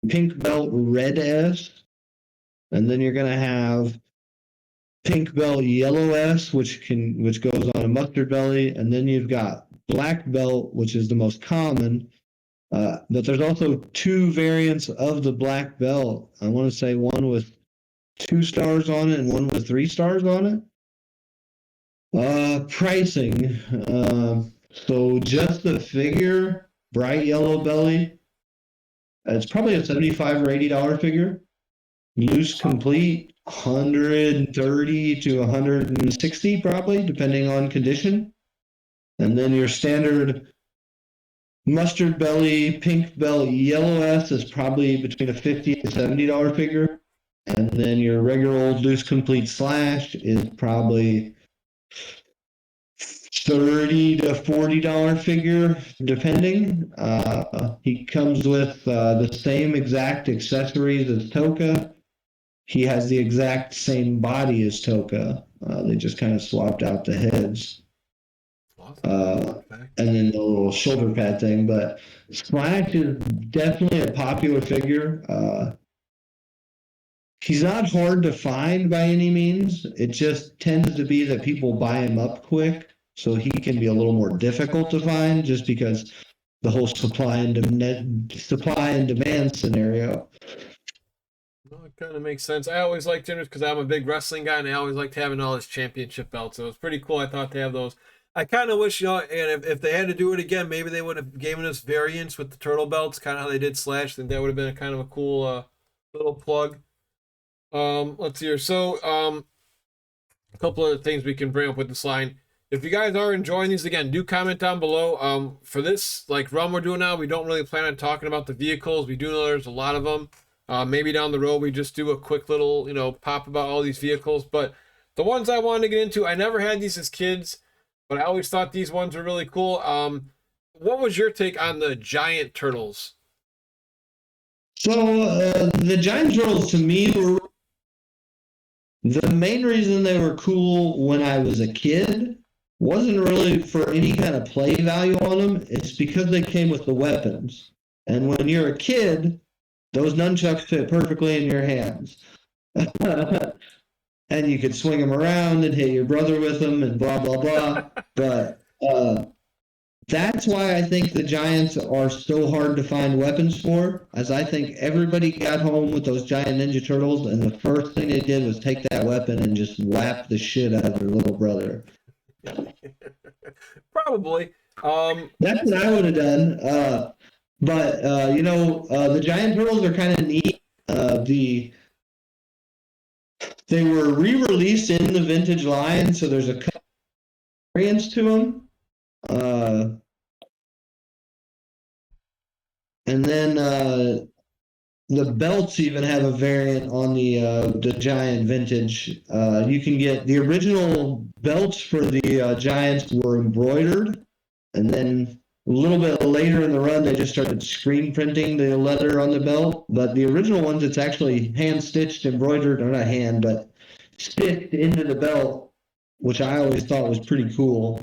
[SPEAKER 2] pink belt red S, and then you're going to have pink belt yellow S, which goes on a mustard belly, and then you've got black belt, which is the most common. But there's also 2 variants of the black belt. I want to say one with 2 stars on it and one with 3 stars on it. Pricing. So just the figure, bright yellow belly, it's probably a $75 or $80 figure. Loose complete, 130 to 160 probably, depending on condition. And then your standard mustard belly, pink belt, yellow S is probably between a $50 to $70 figure. And then your regular old loose complete Slash is probably $30 to $40 figure, depending. He comes with the same exact accessories as Toka. He has the exact same body as Toka. They just kind of swapped out the heads. And then the little shoulder pad thing. But Slash is definitely a popular figure. He's not hard to find by any means. It just tends to be that people buy him up quick. So he can be a little more difficult to find just because the whole supply and demand scenario.
[SPEAKER 1] Well, it kind of makes sense. I always liked him because I'm a big wrestling guy, and I always liked having all his championship belts. So it was pretty cool. I thought to have those. I kind of wish, and if they had to do it again, maybe they would have given us variants with the turtle belts, kind of how they did Slash. Then that would have been a kind of a cool little plug. Let's see here. So, a couple of things we can bring up with this line. If you guys are enjoying these, again, do comment down below. For this run we're doing now, we don't really plan on talking about the vehicles. We do know there's a lot of them. Maybe down the road we just do a quick little, pop about all these vehicles. But the ones I wanted to get into, I never had these as kids, but I always thought these ones were really cool. What was your take on the giant turtles?
[SPEAKER 2] So the giant turtles to me were the main reason they were cool when I was a kid wasn't really for any kind of play value on them. It's because they came with the weapons. And when you're a kid, those nunchucks fit perfectly in your hands. And you could swing them around and hit your brother with them and blah, blah, blah. But that's why I think the Giants are so hard to find weapons for, as I think everybody got home with those giant Ninja Turtles, and the first thing they did was take that weapon and just whap the shit out of their little brother.
[SPEAKER 1] Probably.
[SPEAKER 2] That's what I would have done. But the Giant Turtles are kind of neat. They were re-released in the vintage line, so there's a couple variants to them. And then the belts even have a variant on the Giant Vintage. You can get the original belts for the Giants were embroidered, and then a little bit later in the run, they just started screen printing the leather on the belt. But the original ones, it's actually hand stitched, embroidered, or not hand, but stitched into the belt, which I always thought was pretty cool.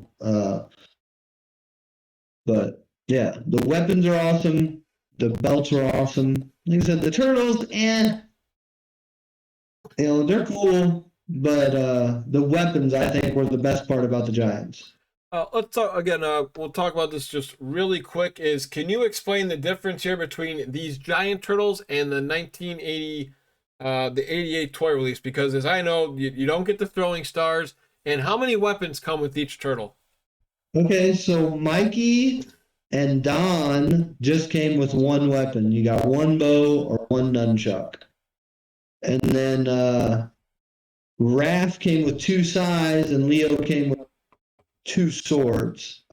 [SPEAKER 2] But yeah, the weapons are awesome. The belts are awesome. Like I said, the turtles, they're cool, but the weapons I think were the best part about the Giants.
[SPEAKER 1] Let's talk again. We'll talk about this just really quick. Can you explain the difference here between these giant turtles and the 1980, the 88 toy release? Because as I know, you don't get the throwing stars. And how many weapons come with each turtle?
[SPEAKER 2] Okay, so Mikey and Don just came with one weapon. You got one bow or one nunchuck. And then Raph came with two sais, and Leo came with two swords.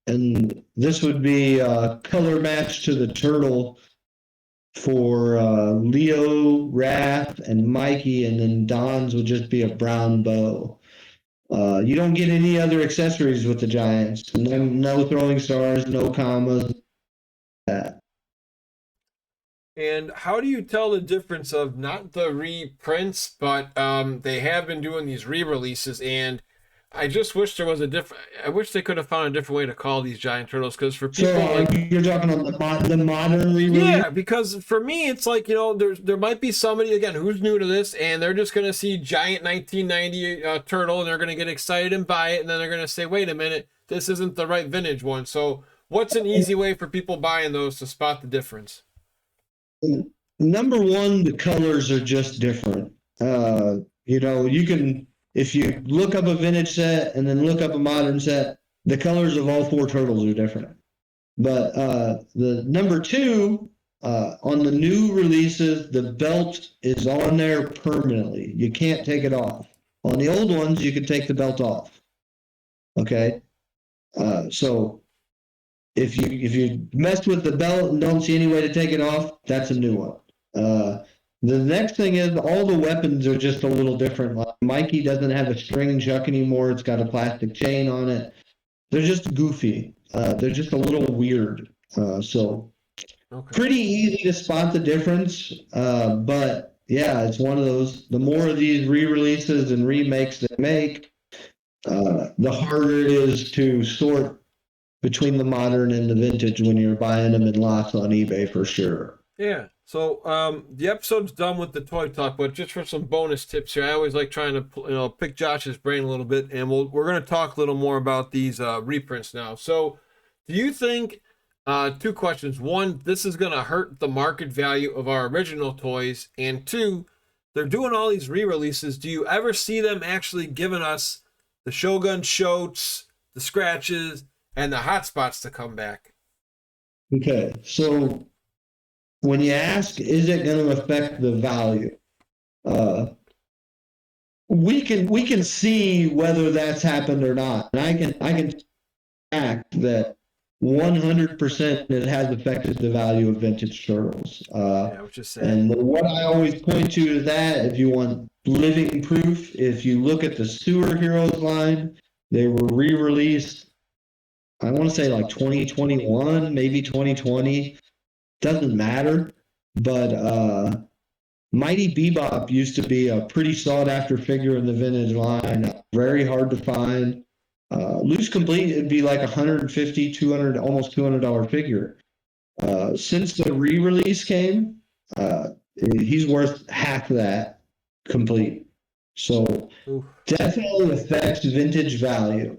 [SPEAKER 2] And this would be a color match to the turtle for Leo, Raph, and Mikey, and then Don's would just be a brown bow. You don't get any other accessories with the Giants. No throwing stars, no commas. That.
[SPEAKER 1] And how do you tell the difference of not the reprints, but they have been doing these re-releases, and I just wish there was a different. I wish they could have found a different way to call these giant turtles, because for people
[SPEAKER 2] So
[SPEAKER 1] like
[SPEAKER 2] you're talking on the modern re-release?
[SPEAKER 1] yeah, because for me it's like there might be somebody again who's new to this, and they're just gonna see giant 1990 turtle, and they're gonna get excited and buy it, and then they're gonna say, wait a minute, this isn't the right vintage one. So what's an easy way for people buying those to spot the difference?
[SPEAKER 2] Number one, the colors are just different. You can, if you look up a vintage set and then look up a modern set, the colors of all four turtles are different. But the number two, on the new releases, the belt is on there permanently. You can't take it off. On the old ones, you can take the belt off. Okay. So if you messed with the belt and don't see any way to take it off, that's a new one. The next thing is all the weapons are just a little different. Like Mikey doesn't have a string chuck anymore; it's got a plastic chain on it. They're just goofy. They're just a little weird. So
[SPEAKER 1] Okay.
[SPEAKER 2] pretty easy to spot the difference. But yeah, it's one of those. The more of these re-releases and remakes they make, the harder it is to sort between the modern and the vintage when you're buying them in lots on eBay for sure.
[SPEAKER 1] Yeah. So the episode's done with the toy talk, but just for some bonus tips here, I always like trying to pick Josh's brain a little bit, and we're gonna talk a little more about these reprints now. So, do you think two questions? One, this is gonna hurt the market value of our original toys, and two, they're doing all these re-releases. Do you ever see them actually giving us the Shogun Shotes, the scratches, and the hot spots to come back?
[SPEAKER 2] Okay, so when you ask, is it going to affect the value? Uh, we can see whether that's happened or not, and I can fact that 100% it has affected the value of vintage turtles.
[SPEAKER 1] Yeah, which is sad.
[SPEAKER 2] And what I always point to is that if you want living proof, if you look at the Sewer Heroes line, they were re-released. I want to say like 2021, maybe 2020. Doesn't matter. But Mighty Bebop used to be a pretty sought after figure in the vintage line, very hard to find. Loose complete, it'd be like 150, 200, almost $200 figure. Since the re-release came, he's worth half that complete. So
[SPEAKER 1] Oof.
[SPEAKER 2] definitely affects vintage value.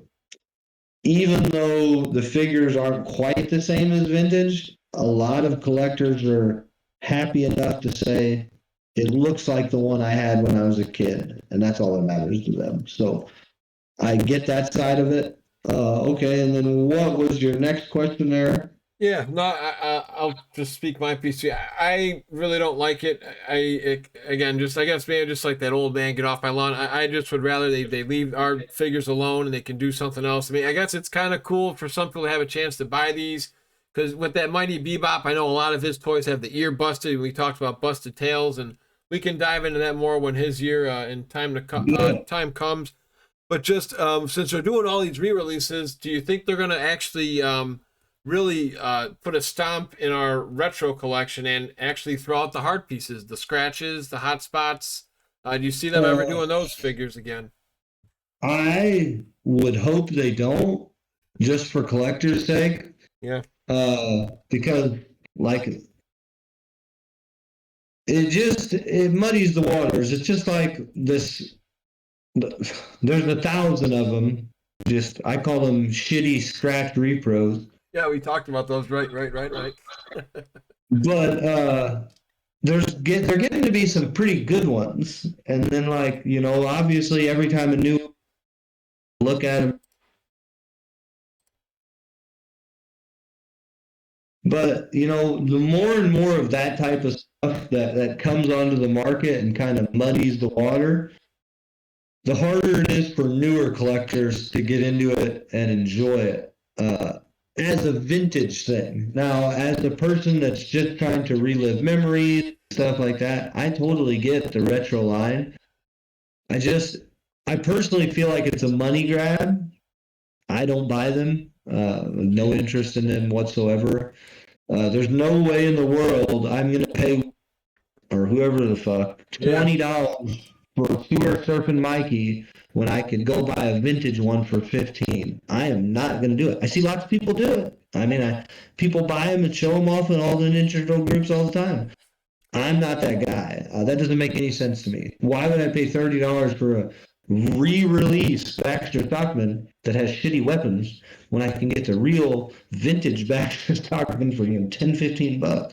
[SPEAKER 2] Even though the figures aren't quite the same as vintage, a lot of collectors are happy enough to say it looks like the one I had when I was a kid, and that's all that matters to them. So I get that side of it. Okay, and then what was your next question there?
[SPEAKER 1] Yeah, no, I'll just speak my piece here. I really don't like it. Again, just I guess maybe just like that old man, get off my lawn. I just would rather they leave our figures alone and they can do something else. I mean, I guess it's kind of cool for some people to have a chance to buy these because with that Mighty Bebop, I know a lot of his toys have the ear busted. We talked about busted tails, and we can dive into that more when his year in
[SPEAKER 2] Yeah.
[SPEAKER 1] time comes. But just since they're doing all these re-releases, do you think they're going to actually really put a stomp in our retro collection and actually throw out the hard pieces, the scratches, the hot spots? Do you see them ever
[SPEAKER 2] Uh,
[SPEAKER 1] doing those figures again?
[SPEAKER 2] I would hope they don't, just for collectors' sake,
[SPEAKER 1] Yeah,
[SPEAKER 2] because like it muddies the waters. It's just like this. There's 1,000 of them. Just I call them shitty scratch repros.
[SPEAKER 1] yeah, we talked about those. Right.
[SPEAKER 2] But they're getting to be some pretty good ones. And then like obviously every time a new look at them. But the more and more of that type of stuff that comes onto the market and kind of muddies the water, the harder it is for newer collectors to get into it and enjoy it as a vintage thing. Now, as a person that's just trying to relive memories, stuff like that, I totally get the retro line. I just, I personally feel like it's a money grab. I don't buy them. No interest in them whatsoever. There's no way in the world I'm going to pay or whoever the fuck
[SPEAKER 1] Yeah.
[SPEAKER 2] $20 for a sewer surfing Mikey when I could go buy a vintage one for 15. I am not going to do it. I see lots of people do it. I mean, people buy them and show them off in all the Ninja Turtle groups all the time. I'm not that guy. That doesn't make any sense to me. Why would I pay $30 for a re-release Baxter Stockman that has shitty weapons when I can get the real vintage Baxter Stockman for 10, $15?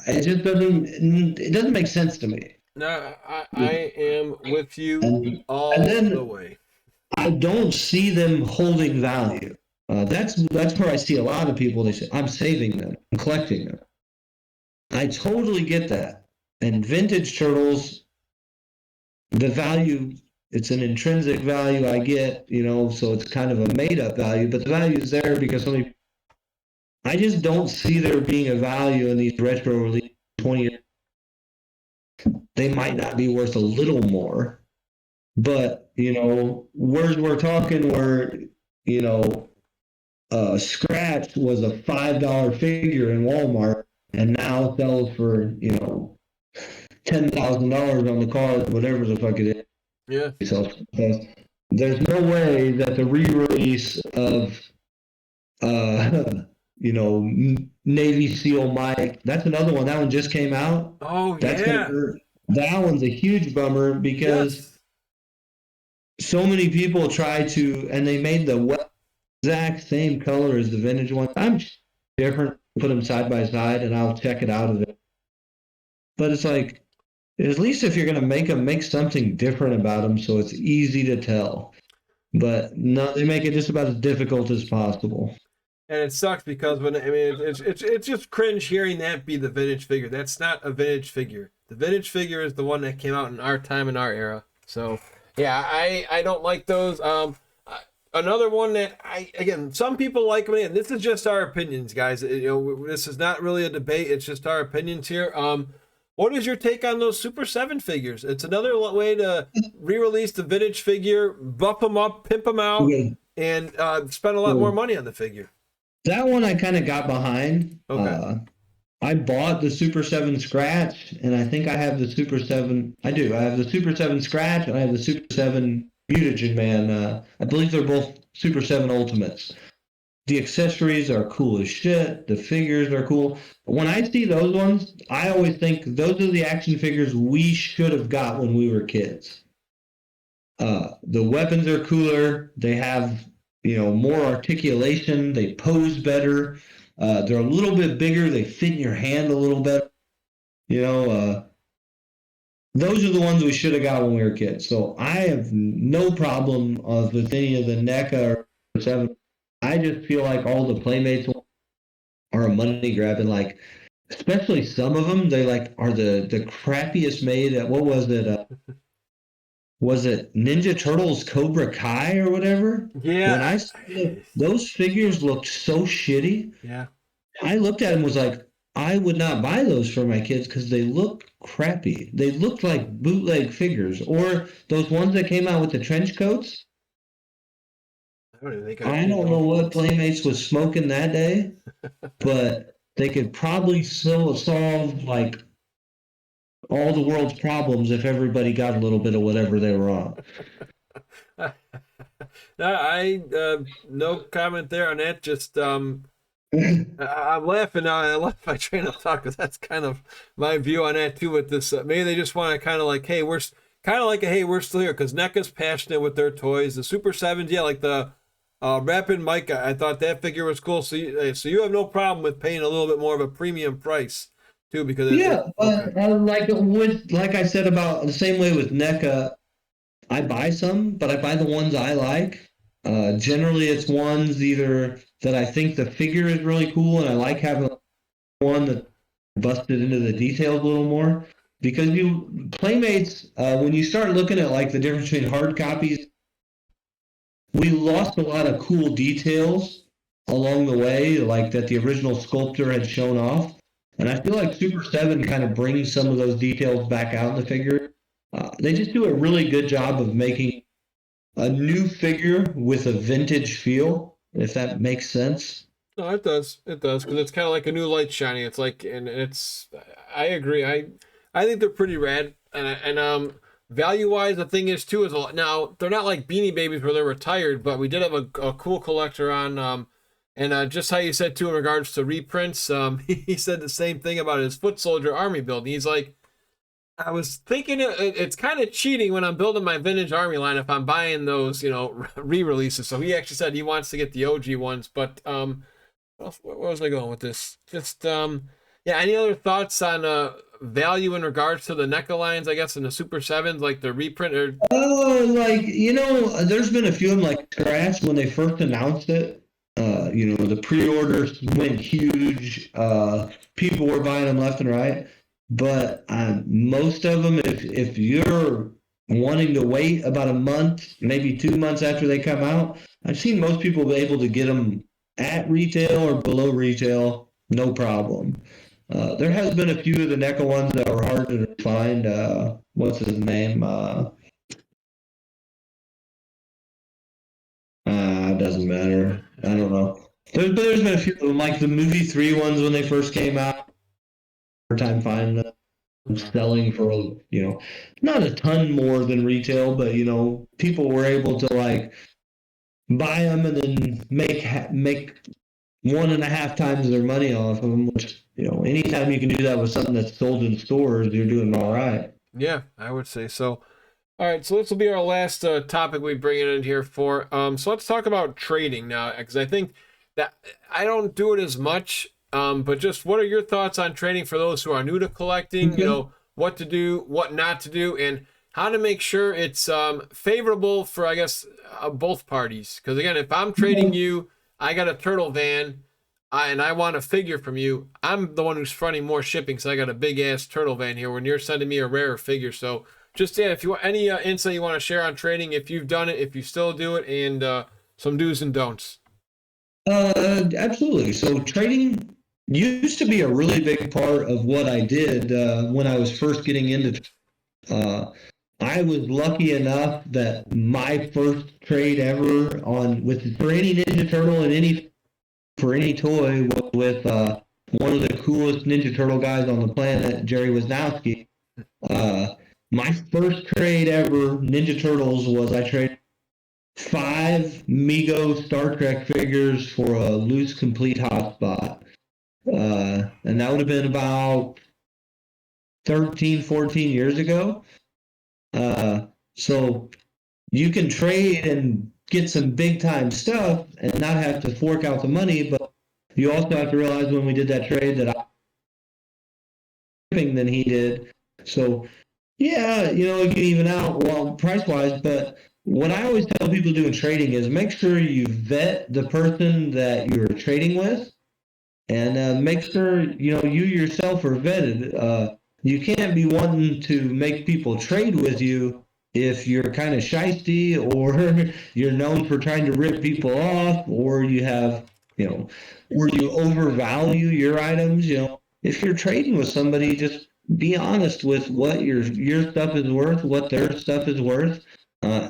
[SPEAKER 2] It just doesn't make sense to me.
[SPEAKER 1] No, I am with you
[SPEAKER 2] And
[SPEAKER 1] all the
[SPEAKER 2] then
[SPEAKER 1] way.
[SPEAKER 2] I don't see them holding value. That's where I see a lot of people. They say I'm saving them, I'm collecting them. I totally get that. And vintage turtles, the value, it's an intrinsic value I get, so it's kind of a made up value, but the value is there because I just don't see there being a value in these retro releases 20 years. They might not be worth a little more, but we're talking where, you know, Scratch was a $5 figure in Walmart and now sells for, $10,000 on the card, whatever the fuck it is.
[SPEAKER 1] Yeah.
[SPEAKER 2] So there's no way that the re-release of uh Navy SEAL Mike, that's another one. That one just came out.
[SPEAKER 1] Oh
[SPEAKER 2] That's gonna
[SPEAKER 1] yeah.
[SPEAKER 2] hurt. That one's a huge bummer because
[SPEAKER 1] Yes.
[SPEAKER 2] so many people try to, and they made the exact same color as the vintage one. I'm different. Put them side by side, and I'll check it out of it. But it's like, at least if you're gonna make them, make something different about them, so it's easy to tell. But no, they make it just about as difficult as possible.
[SPEAKER 1] And it sucks because when I mean it's just cringe hearing that be the vintage figure. That's not a vintage figure. The vintage figure is the one that came out in our time in our era. So yeah, I don't like those. Another one that again some people like me, and this is just our opinions, guys. This is not really a debate. It's just our opinions here. What is your take on those Super 7 figures? It's another way to re-release the vintage figure, buff them up, pimp them out,
[SPEAKER 2] Okay.
[SPEAKER 1] and spend a lot more
[SPEAKER 2] So
[SPEAKER 1] money on the figure.
[SPEAKER 2] that one I kind of got behind.
[SPEAKER 1] Okay.
[SPEAKER 2] I bought the Super 7 Scratch, and I think I have the Super 7. I do. I have the Super 7 Scratch, and I have the Super 7 Mutagen Man. I believe they're both Super 7 Ultimates. The accessories are cool as shit. The figures are cool. When I see those ones, I always think those are the action figures we should have got when we were kids. The weapons are cooler. They have, more articulation. They pose better. They're a little bit bigger. They fit in your hand a little better. You know, uh, those are the ones we should have got when we were kids. So I have no problem with any of the NECA or 7. I just feel like all the Playmates are a money grab, and like, especially some of them, they like are the crappiest made. What was it? Was it Ninja Turtles Cobra Kai or whatever? When
[SPEAKER 1] Yeah.
[SPEAKER 2] I saw those figures looked so shitty.
[SPEAKER 1] Yeah.
[SPEAKER 2] I looked at them and was like, I would not buy those for my kids because they look crappy. They looked like bootleg figures, or those ones that came out with the trench coats.
[SPEAKER 1] I don't even think I've
[SPEAKER 2] I
[SPEAKER 1] seen
[SPEAKER 2] don't know
[SPEAKER 1] those
[SPEAKER 2] what
[SPEAKER 1] ones.
[SPEAKER 2] Playmates was smoking that day, but they could probably still solve like all the world's problems if everybody got a little bit of whatever they were on.
[SPEAKER 1] No comment there on that. Just I'm laughing now. I left my train of thought because that's kind of my view on that too. With this, maybe they just want to kind of like, hey, kind of like, hey, we're still here because NECA's passionate with their toys. The Super Sevens, yeah, like the Rapid Mike. I thought that figure was cool. So you have no problem with paying a little bit more of a premium price too because
[SPEAKER 2] Yeah,
[SPEAKER 1] okay.
[SPEAKER 2] but like I said about the same way with NECA, I buy some, but I buy the ones I like. Generally, it's ones either that I think the figure is really cool and I like having one that busted into the details a little more. Because you Playmates, when you start looking at like the difference between hard copies, we lost a lot of cool details along the way, like that the original sculptor had shown off. And I feel like Super 7 kind of brings some of those details back out in the figure. They just do a really good job of making a new figure with a vintage feel, if that makes sense.
[SPEAKER 1] No, it does. It does because it's kind of like a new light shining. It's like, and it's. I agree. I think they're pretty rad, and value wise, the thing is too is a lot. Now they're not like Beanie Babies where they're retired, but we did have a cool collector on. And just how you said too in regards to reprints, he said the same thing about his Foot Soldier Army build. He's like, I was thinking it's kind of cheating when I'm building my vintage army line if I'm buying those, re-releases. So he actually said he wants to get the OG ones, but where was I going with this? Just yeah. Any other thoughts on value in regards to the NECA lines? I guess in the Super Sevens, like the reprint or
[SPEAKER 2] Oh, like, there's been a few of them like Scratch when they first announced it. The pre-orders went huge. People were buying them left and right. But most of them, if you're wanting to wait about a month, maybe 2 months after they come out, I've seen most people be able to get them at retail or below retail, no problem. There has been a few of the NECA ones that were hard to find. What's his name? Doesn't matter. I don't know. There's been a few of them, like the movie 3 ones when they first came out. Hard time finding them, selling for not a ton more than retail, but people were able to like buy them and then make 1.5 times their money off of them. Which anytime you can do that with something that's sold in stores, you're doing all right.
[SPEAKER 1] yeah, I would say so. All right, so this will be our last topic we bring it in here for. So let's talk about trading now, because I think that I don't do it as much. But just what are your thoughts on trading for those who are new to collecting?
[SPEAKER 2] Okay.
[SPEAKER 1] What to do, what not to do, and how to make sure it's favorable for, I guess, both parties. Because again, if I'm trading you, I got a turtle van, and I want a figure from you. I'm the one who's fronting more shipping, so I got a big ass turtle van here. When you're sending me a rarer figure, so just yeah, if you want any insight you want to share on trading, if you've done it, if you still do it, and some do's and don'ts.
[SPEAKER 2] Absolutely. So trading used to be a really big part of what I did when I was first getting into. Uh, I was lucky enough that my first trade ever on with for any Ninja Turtle and any toy was with one of the coolest Ninja Turtle guys on the planet, Jerry Wisnowski. Uh, my first trade ever, Ninja Turtles, was I traded 5 Mego Star Trek figures for a loose complete hotspot. And that would have been about 13, 14 years ago. So you can trade and get some big time stuff and not have to fork out the money, but you also have to realize when we did that trade that I shipping than he did. So yeah, it can even out well price wise, but what I always tell people doing trading is make sure you vet the person that you're trading with and make sure you yourself are vetted. You can't be wanting to make people trade with you if you're kind of shisty or you're known for trying to rip people off or you have you know, where you overvalue your items. You know, if you're trading with somebody, just be honest with what your stuff is worth, what their stuff is worth, uh,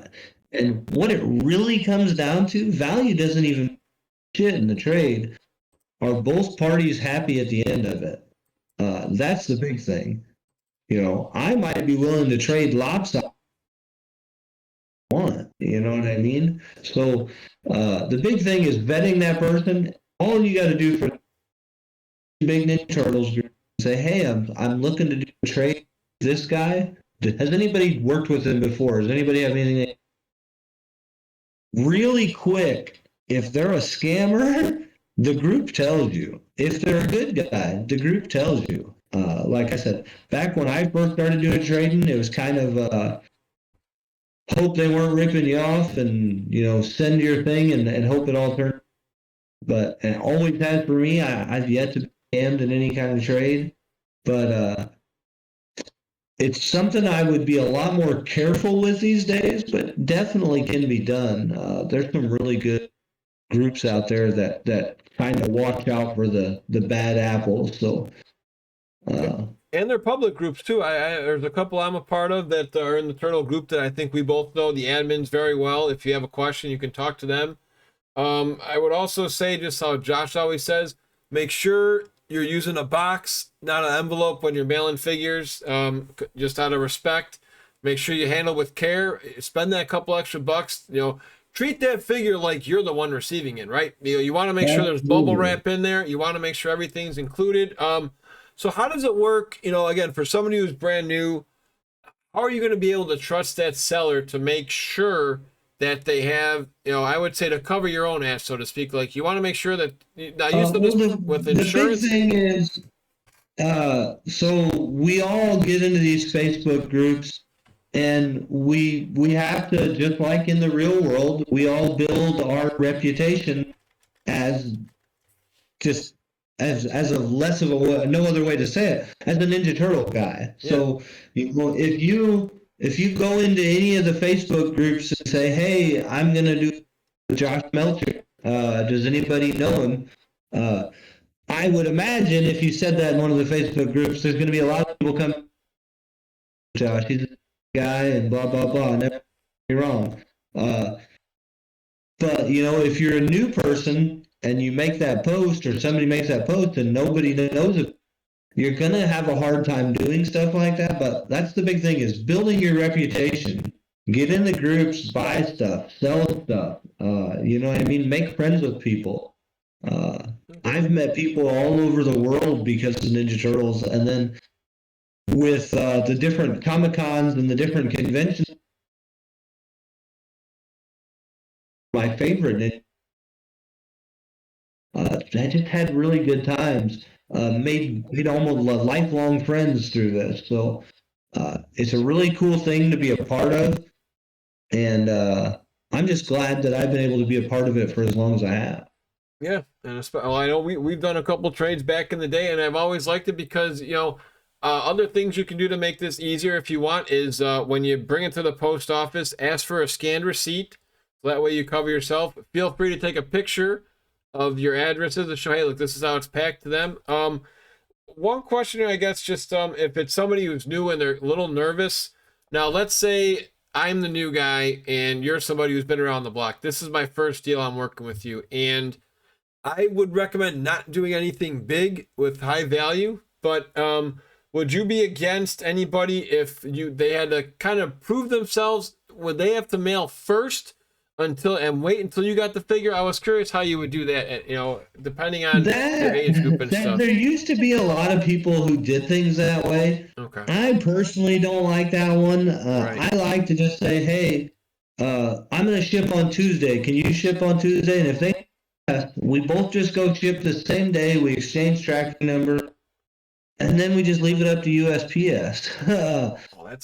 [SPEAKER 2] and what it really comes down to. Value doesn't even shit in the trade. Are both parties happy at the end of it? That's the big thing. You know, I might be willing to trade lots I want. You know what I mean? So the big thing is vetting that person. All you got to do for Big Ninja Turtles group is say, hey, I'm looking to do a trade. This guy, has anybody worked with him before? Does anybody have anything? Really quick, if they're a scammer, the group tells you. If they're a good guy, the group tells you. Like I said, back when I first started doing trading, it was kind of hope they weren't ripping you off and, you know, send your thing and hope it all turned. But and always has for me, I've yet to be scammed in any kind of trade. But it's something I would be a lot more careful with these days, but definitely can be done. There's some really good groups out there that kind of watch out for the bad apples. So,
[SPEAKER 1] and they're public groups too. There's a couple I'm a part of that are in the turtle group that I think we both know the admins very well. If you have a question, you can talk to them. I would also say, just how Josh always says, make sure you're using a box, not an envelope when you're mailing figures. Just out of respect, make sure you handle with care. Spend that couple extra bucks. You know, treat that figure like you're the one receiving it, right? You want to make sure there's bubble wrap in there. You want to make sure everything's included. So how does it work? You know, again, for somebody who's brand new, how are you going to be able to trust that seller to make sure that they have, you know, I would say to cover your own ass, so to speak. Like you want to make sure that now use with insurance.
[SPEAKER 2] The big thing is, so we all get into these Facebook groups, and we have to, just like in the real world, we all build our reputation as just as a less of a, no other way to say it, as a Ninja Turtle guy. Yeah. So if you go into any of the Facebook groups and say, hey, I'm gonna do Josh Melcher, does anybody know him? I would imagine if you said that in one of the Facebook groups, there's gonna be a lot of people come, Josh, he's a guy and blah blah blah. Never be wrong. But you know, if you're a new person and you make that post, or somebody makes that post and nobody knows it, you're going to have a hard time doing stuff like that. But that's the big thing, is building your reputation. Get in the groups, buy stuff, sell stuff. You know what I mean? Make friends with people. I've met people all over the world because of Ninja Turtles. And then with the different Comic-Cons and the different conventions, my favorite, I just had really good times. Made almost lifelong friends through this. So it's a really cool thing to be a part of, and I'm just glad that I've been able to be a part of it for as long as I have.
[SPEAKER 1] Yeah, and well, I know we've done a couple trades back in the day, and I've always liked it because, you know, other things you can do to make this easier if you want is when you bring it to the post office, ask for a scanned receipt. So that way you cover yourself. Feel free to take a picture of your addresses to show, hey, look, this is how it's packed to them. One question, I guess, just if it's somebody who's new and they're a little nervous. Now, let's say I'm the new guy and you're somebody who's been around the block. This is my first deal I'm working with you, and I would recommend not doing anything big with high value. But would you be against anybody if they had to kind of prove themselves? Would they have to mail first and wait until you got the figure? I was curious how you would do that, you know, depending on your age group and stuff.
[SPEAKER 2] There used to be a lot of people who did things that way.
[SPEAKER 1] Okay.
[SPEAKER 2] I personally don't like that one. Right. I like to just say, hey, I'm going to ship on Tuesday. Can you ship on Tuesday? And if they, we both just go ship the same day. We exchange tracking number, and then we just leave it up to USPS.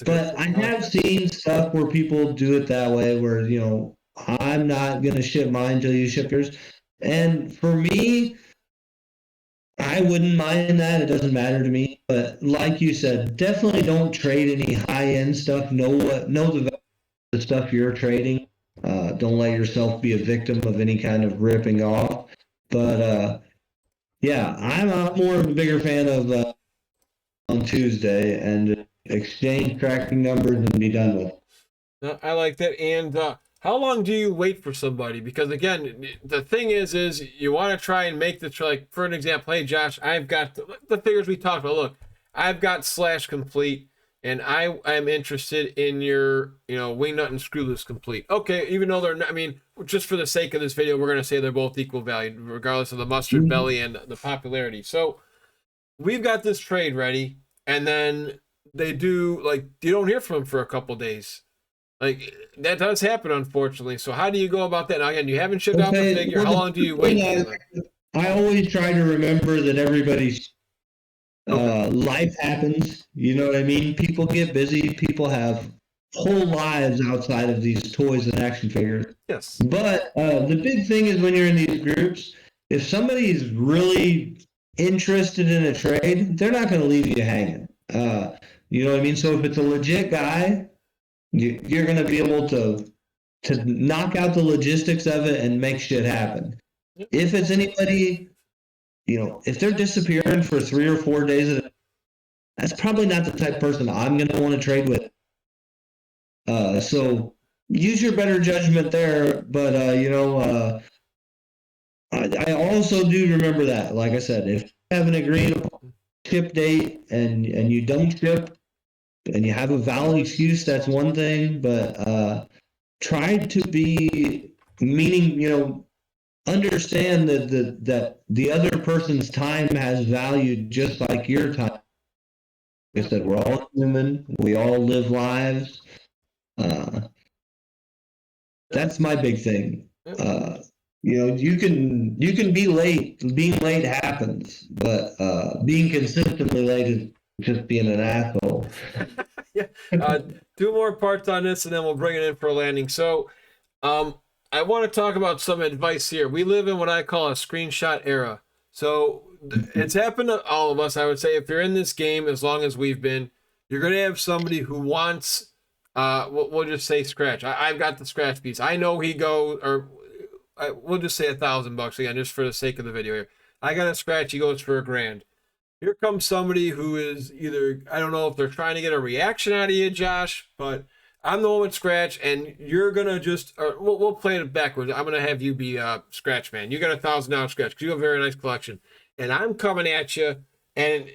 [SPEAKER 2] But I have seen stuff where people do it that way, where, you know, I'm not going to ship mine until you ship yours. And for me, I wouldn't mind that. It doesn't matter to me. But like you said, definitely don't trade any high-end stuff. Know the stuff you're trading. Don't let yourself be a victim of any kind of ripping off. But yeah, I'm more of a bigger fan of on Tuesday and exchange tracking numbers and be done with.
[SPEAKER 1] No, I like that. And how long do you wait for somebody? Because again, the thing is you want to try and make the like for an example. Hey, Josh, I've got the figures we talked about. Look, I've got Slash complete, and I am interested in your wing nut and screw loose complete. Okay, even though they're not, I mean, just for the sake of this video, we're gonna say they're both equal value, regardless of the mustard belly and the popularity. So we've got this trade ready, and then they do like you don't hear from them for a couple days. Like that does happen, unfortunately. So how do you go about that? Now again, you haven't shipped out the figure. How long do you wait?
[SPEAKER 2] I always try to remember that everybody's life happens. You know what I mean? People get busy. People have whole lives outside of these toys and action figures.
[SPEAKER 1] Yes.
[SPEAKER 2] But the big thing is when you're in these groups, if somebody's really interested in a trade, they're not going to leave you hanging. You know what I mean? So if it's a legit guy, you're going to be able to knock out the logistics of it and make shit happen. Yep. If it's anybody, if they're disappearing for 3 or 4 days, that's probably not the type of person I'm going to want to trade with. So use your better judgment there. But, I also do remember that, like I said, if you have an agreed ship date and you don't ship, and you have a valid excuse, that's one thing, but try to be meaning, understand that the other person's time has value just like your time. Like I said, we're all human, we all live lives. That's my big thing. You can be late. Being late happens, but being consistently late is just being an asshole.
[SPEAKER 1] Yeah. 2 more parts on this, and then we'll bring it in for a landing. So, I want to talk about some advice here. We live in what I call a screenshot era. So it's happened to all of us. I would say if you're in this game, as long as we've been, you're going to have somebody who wants, we'll just say scratch. I've got the scratch piece. I know he goes, or we'll just say $1,000 again, just for the sake of the video here. I got a scratch. He goes for $1,000. Here comes somebody who is either, I don't know if they're trying to get a reaction out of you, Josh, but I'm the one with scratch, and you're going to just, or we'll play it backwards. I'm going to have you be scratch man. You got $1,000 scratch because you have a very nice collection. And I'm coming at you, and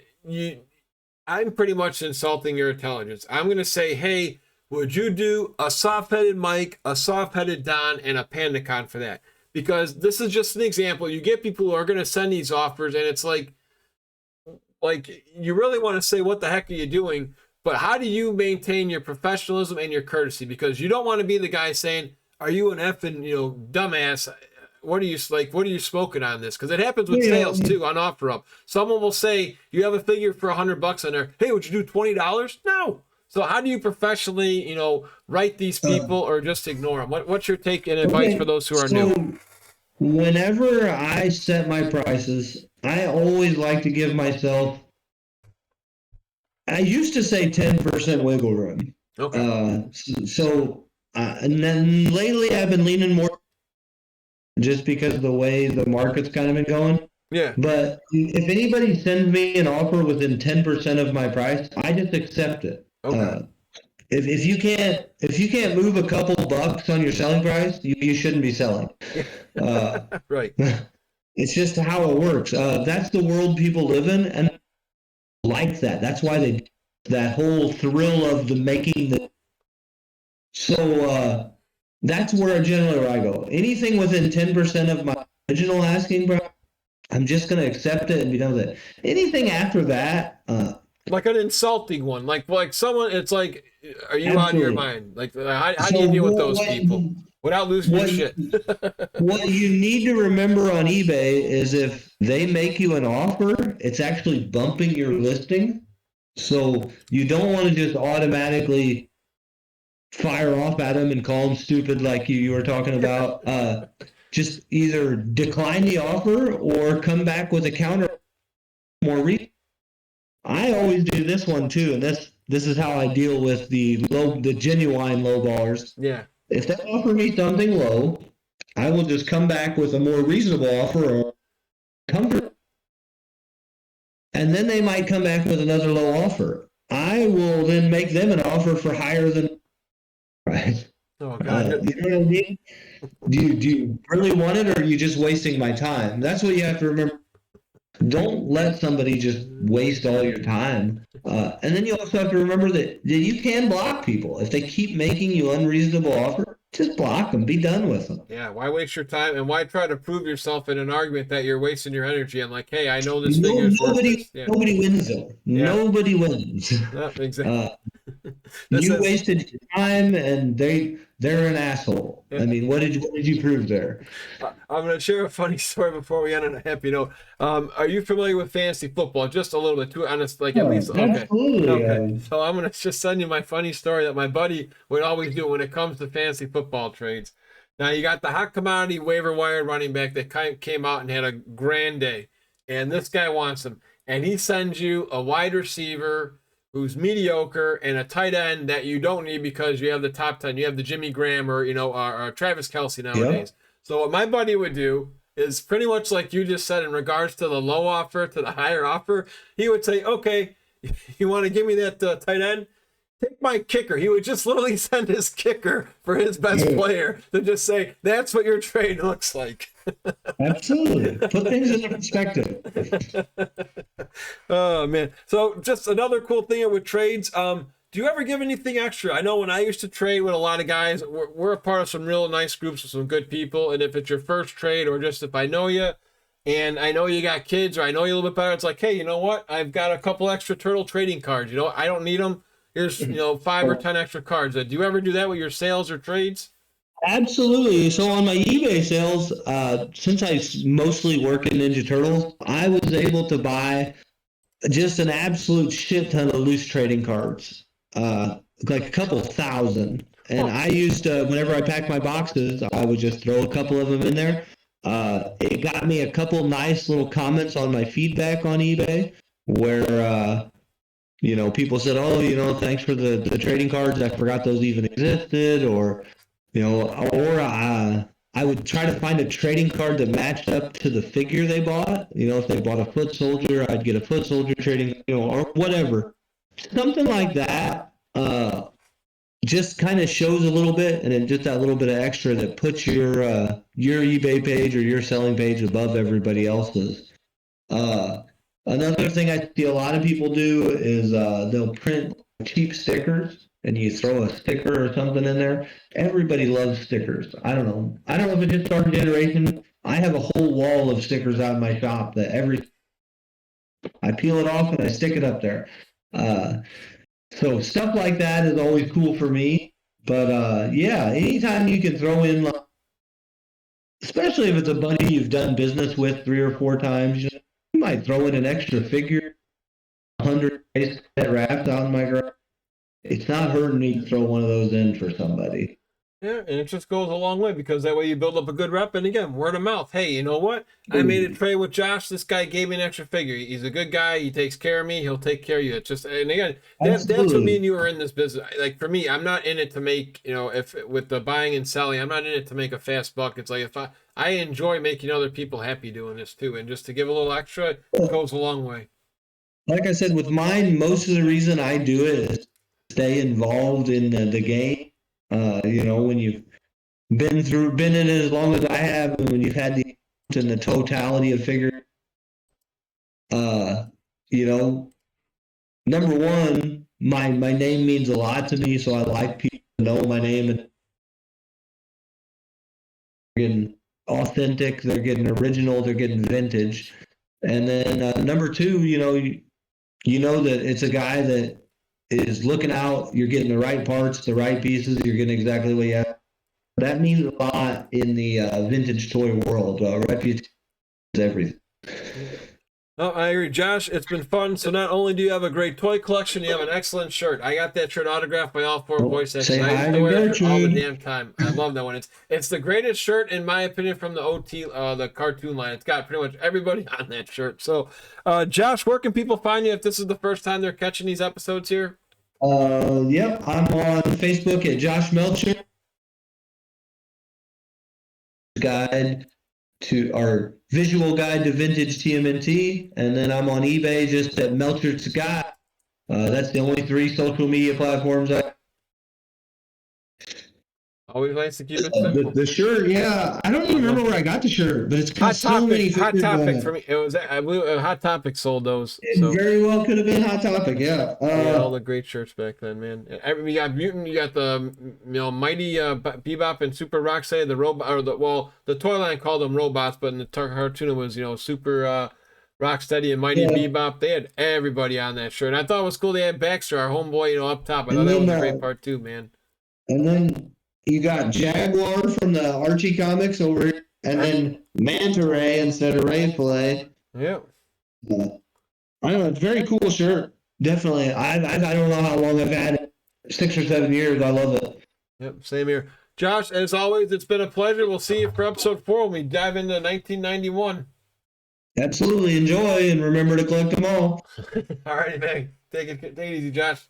[SPEAKER 1] I'm pretty much insulting your intelligence. I'm going to say, hey, would you do a soft-headed Mike, a soft-headed Don, and a Pandacon for that? Because this is just an example. You get people who are going to send these offers, and it's like you really want to say, what the heck are you doing? But how do you maintain your professionalism and your courtesy? Because you don't want to be the guy saying, are you an effing, dumbass? What are you smoking on this? Because it happens with sales too, on OfferUp. Someone will say, you have a figure for $100 on there. Hey, would you do $20? No. So how do you professionally, write these people or just ignore them? What's your take and advice for those who are new?
[SPEAKER 2] Whenever I set my prices, I always like to give myself, I used to say 10% wiggle room.
[SPEAKER 1] Okay.
[SPEAKER 2] And then lately I've been leaning more just because of the way the market's kind of been going.
[SPEAKER 1] Yeah.
[SPEAKER 2] But if anybody sends me an offer within 10% of my price, I just accept it.
[SPEAKER 1] Okay.
[SPEAKER 2] If you can't move a couple bucks on your selling price, you shouldn't be selling.
[SPEAKER 1] Right.
[SPEAKER 2] It's just how it works. That's the world people live in, and like that. That's why that whole thrill of the making the. So that's where I go. Anything within 10% of my original asking price, I'm just gonna accept it and be done with it. Anything after that,
[SPEAKER 1] like an insulting one, like someone, it's like, are you out of your mind? Like, how
[SPEAKER 2] So
[SPEAKER 1] do you deal with those people without losing your shit?
[SPEAKER 2] What you need to remember on eBay is if they make you an offer, it's actually bumping your listing. So you don't want to just automatically fire off at them and call them stupid like you were talking about. Just either decline the offer or come back with a counter more I always do this one too, and this is how I deal with the genuine low ballers.
[SPEAKER 1] Yeah.
[SPEAKER 2] If they offer me something low, I will just come back with a more reasonable offer, or and then they might come back with another low offer. I will then make them an offer for higher than right.
[SPEAKER 1] Oh God.
[SPEAKER 2] You know what I mean? Do you really want it, or are you just wasting my time? That's what you have to remember. Don't let somebody just waste all your time. And then you also have to remember that you can block people. If they keep making you unreasonable offer, just block them. Be done with them.
[SPEAKER 1] Yeah, why waste your time and why try to prove yourself in an argument that you're wasting your energy? I'm like, hey, I know this figure is worth this. Yeah.
[SPEAKER 2] Nobody wins though.
[SPEAKER 1] Yeah.
[SPEAKER 2] Nobody wins.
[SPEAKER 1] No, exactly.
[SPEAKER 2] You wasted your time, and they're an asshole.
[SPEAKER 1] Yeah.
[SPEAKER 2] I mean, what did you prove there?
[SPEAKER 1] I'm going to share a funny story before we end on a happy note. Are you familiar with fantasy football? Just a little bit, too honest, like at least. Okay.
[SPEAKER 2] Absolutely.
[SPEAKER 1] Okay. So I'm going to just send you my funny story that my buddy would always do when it comes to fantasy football trades. Now you got the hot commodity waiver wire running back that came out and had a grand day, and this guy wants him, and he sends you a wide receiver who's mediocre and a tight end that you don't need because you have the top 10. You have the Jimmy Graham or Travis Kelce nowadays. Yep. So what my buddy would do is pretty much like you just said in regards to the low offer to the higher offer. He would say, okay, you want to give me that tight end? Take my kicker. He would just literally send his kicker for his best player to just say, that's what your trade looks like.
[SPEAKER 2] Absolutely. Put things into perspective.
[SPEAKER 1] Oh, man. So just another cool thing with trades. Do you ever give anything extra? I know when I used to trade with a lot of guys, we're a part of some real nice groups with some good people. And if it's your first trade or just if I know you and I know you got kids or I know you a little bit better, it's like, hey, you know what? I've got a couple extra turtle trading cards. I don't need them. Here's 5 or 10 extra cards. Do you ever do that with your sales or trades?
[SPEAKER 2] Absolutely. So on my eBay sales, since I mostly work in Ninja Turtles, I was able to buy just an absolute shit ton of loose trading cards, like a couple thousand. And I used to, whenever I packed my boxes, I would just throw a couple of them in there. It got me a couple nice little comments on my feedback on eBay where people said, oh, thanks for the trading cards. I forgot those even existed. Or I would try to find a trading card that matched up to the figure they bought. If they bought a foot soldier, I'd get a foot soldier trading, or whatever. Something like that just kind of shows a little bit, and then just that little bit of extra that puts your eBay page or your selling page above everybody else's. Another thing I see a lot of people do is they'll print cheap stickers and you throw a sticker or something in there. Everybody loves stickers. I don't know if it's just our generation. I have a whole wall of stickers out in my shop that I peel it off and I stick it up there. So stuff like that is always cool for me. But anytime you can throw in, especially if it's a buddy you've done business with 3 or 4 times, you might throw in an extra figure, 100 wrapped out in my garage. It's not hurting me to throw one of those in for somebody.
[SPEAKER 1] Yeah, and it just goes a long way because that way you build up a good rep. And again, word of mouth. Hey, you know what? I made a trade with Josh. This guy gave me an extra figure. He's a good guy. He takes care of me. He'll take care of you. It's just, and again, that's what me and you are in this business. Like for me, I'm not in it to make, if with the buying and selling, I'm not in it to make a fast buck. It's like if I enjoy making other people happy doing this too. And just to give a little extra, it goes a long way.
[SPEAKER 2] Like I said, with mine, most of the reason I do it is stay involved in the game. When you've been in it as long as I have, and when you've had the totality of figures, number one, my name means a lot to me, so I like people to know my name and they're getting authentic, they're getting original, they're getting vintage. And then number two, you know that it's a guy that is looking out, you're getting the right parts, the right pieces, you're getting exactly what you have. That means a lot in the vintage toy world. Reputation is everything.
[SPEAKER 1] Oh, I agree. Josh, it's been fun. So not only do you have a great toy collection, you have an excellent shirt. I got that shirt autographed by all 4 voice actors. I used to wear it all the damn time. I love that one. It's the greatest shirt, in my opinion, from the cartoon line. It's got pretty much everybody on that shirt. So, Josh, where can people find you if this is the first time they're catching these episodes here?
[SPEAKER 2] Yep, I'm on Facebook at Josh Melcher. Guide to our visual guide to vintage TMNT, and then I'm on eBay just at Melcher Scott. That's the only 3 social media platforms I.
[SPEAKER 1] Always nice to keep it simple.
[SPEAKER 2] The shirt, yeah, I don't even remember where I got the shirt, but it's got
[SPEAKER 1] Hot
[SPEAKER 2] so many
[SPEAKER 1] Topic, Hot
[SPEAKER 2] figures on
[SPEAKER 1] Topic
[SPEAKER 2] it.
[SPEAKER 1] for me. It was, I believe, Hot Topic sold those.
[SPEAKER 2] It
[SPEAKER 1] So
[SPEAKER 2] very well could have been Hot Topic, yeah.
[SPEAKER 1] yeah, all the great shirts back then, man. You got Mutant, you got the Mighty Bebop and Super Rocksteady, the robot, or the toy line called them robots, but in the cartoon it was Super Rocksteady and Mighty Bebop. They had everybody on that shirt. And I thought it was cool. They had Baxter, our homeboy, up top. I thought that was a great part too, man.
[SPEAKER 2] And then you got Jaguar from the Archie comics over here, and then Manta Ray instead of Ray Fillet.
[SPEAKER 1] Yeah.
[SPEAKER 2] I know, it's a very cool shirt. Definitely. I don't know how long I've had it. 6 or 7 years. I love it.
[SPEAKER 1] Yep, same here. Josh, as always, it's been a pleasure. We'll see you for episode 4 when we dive into 1991.
[SPEAKER 2] Absolutely. Enjoy, and remember to collect them all.
[SPEAKER 1] All righty, man. Take it easy, Josh.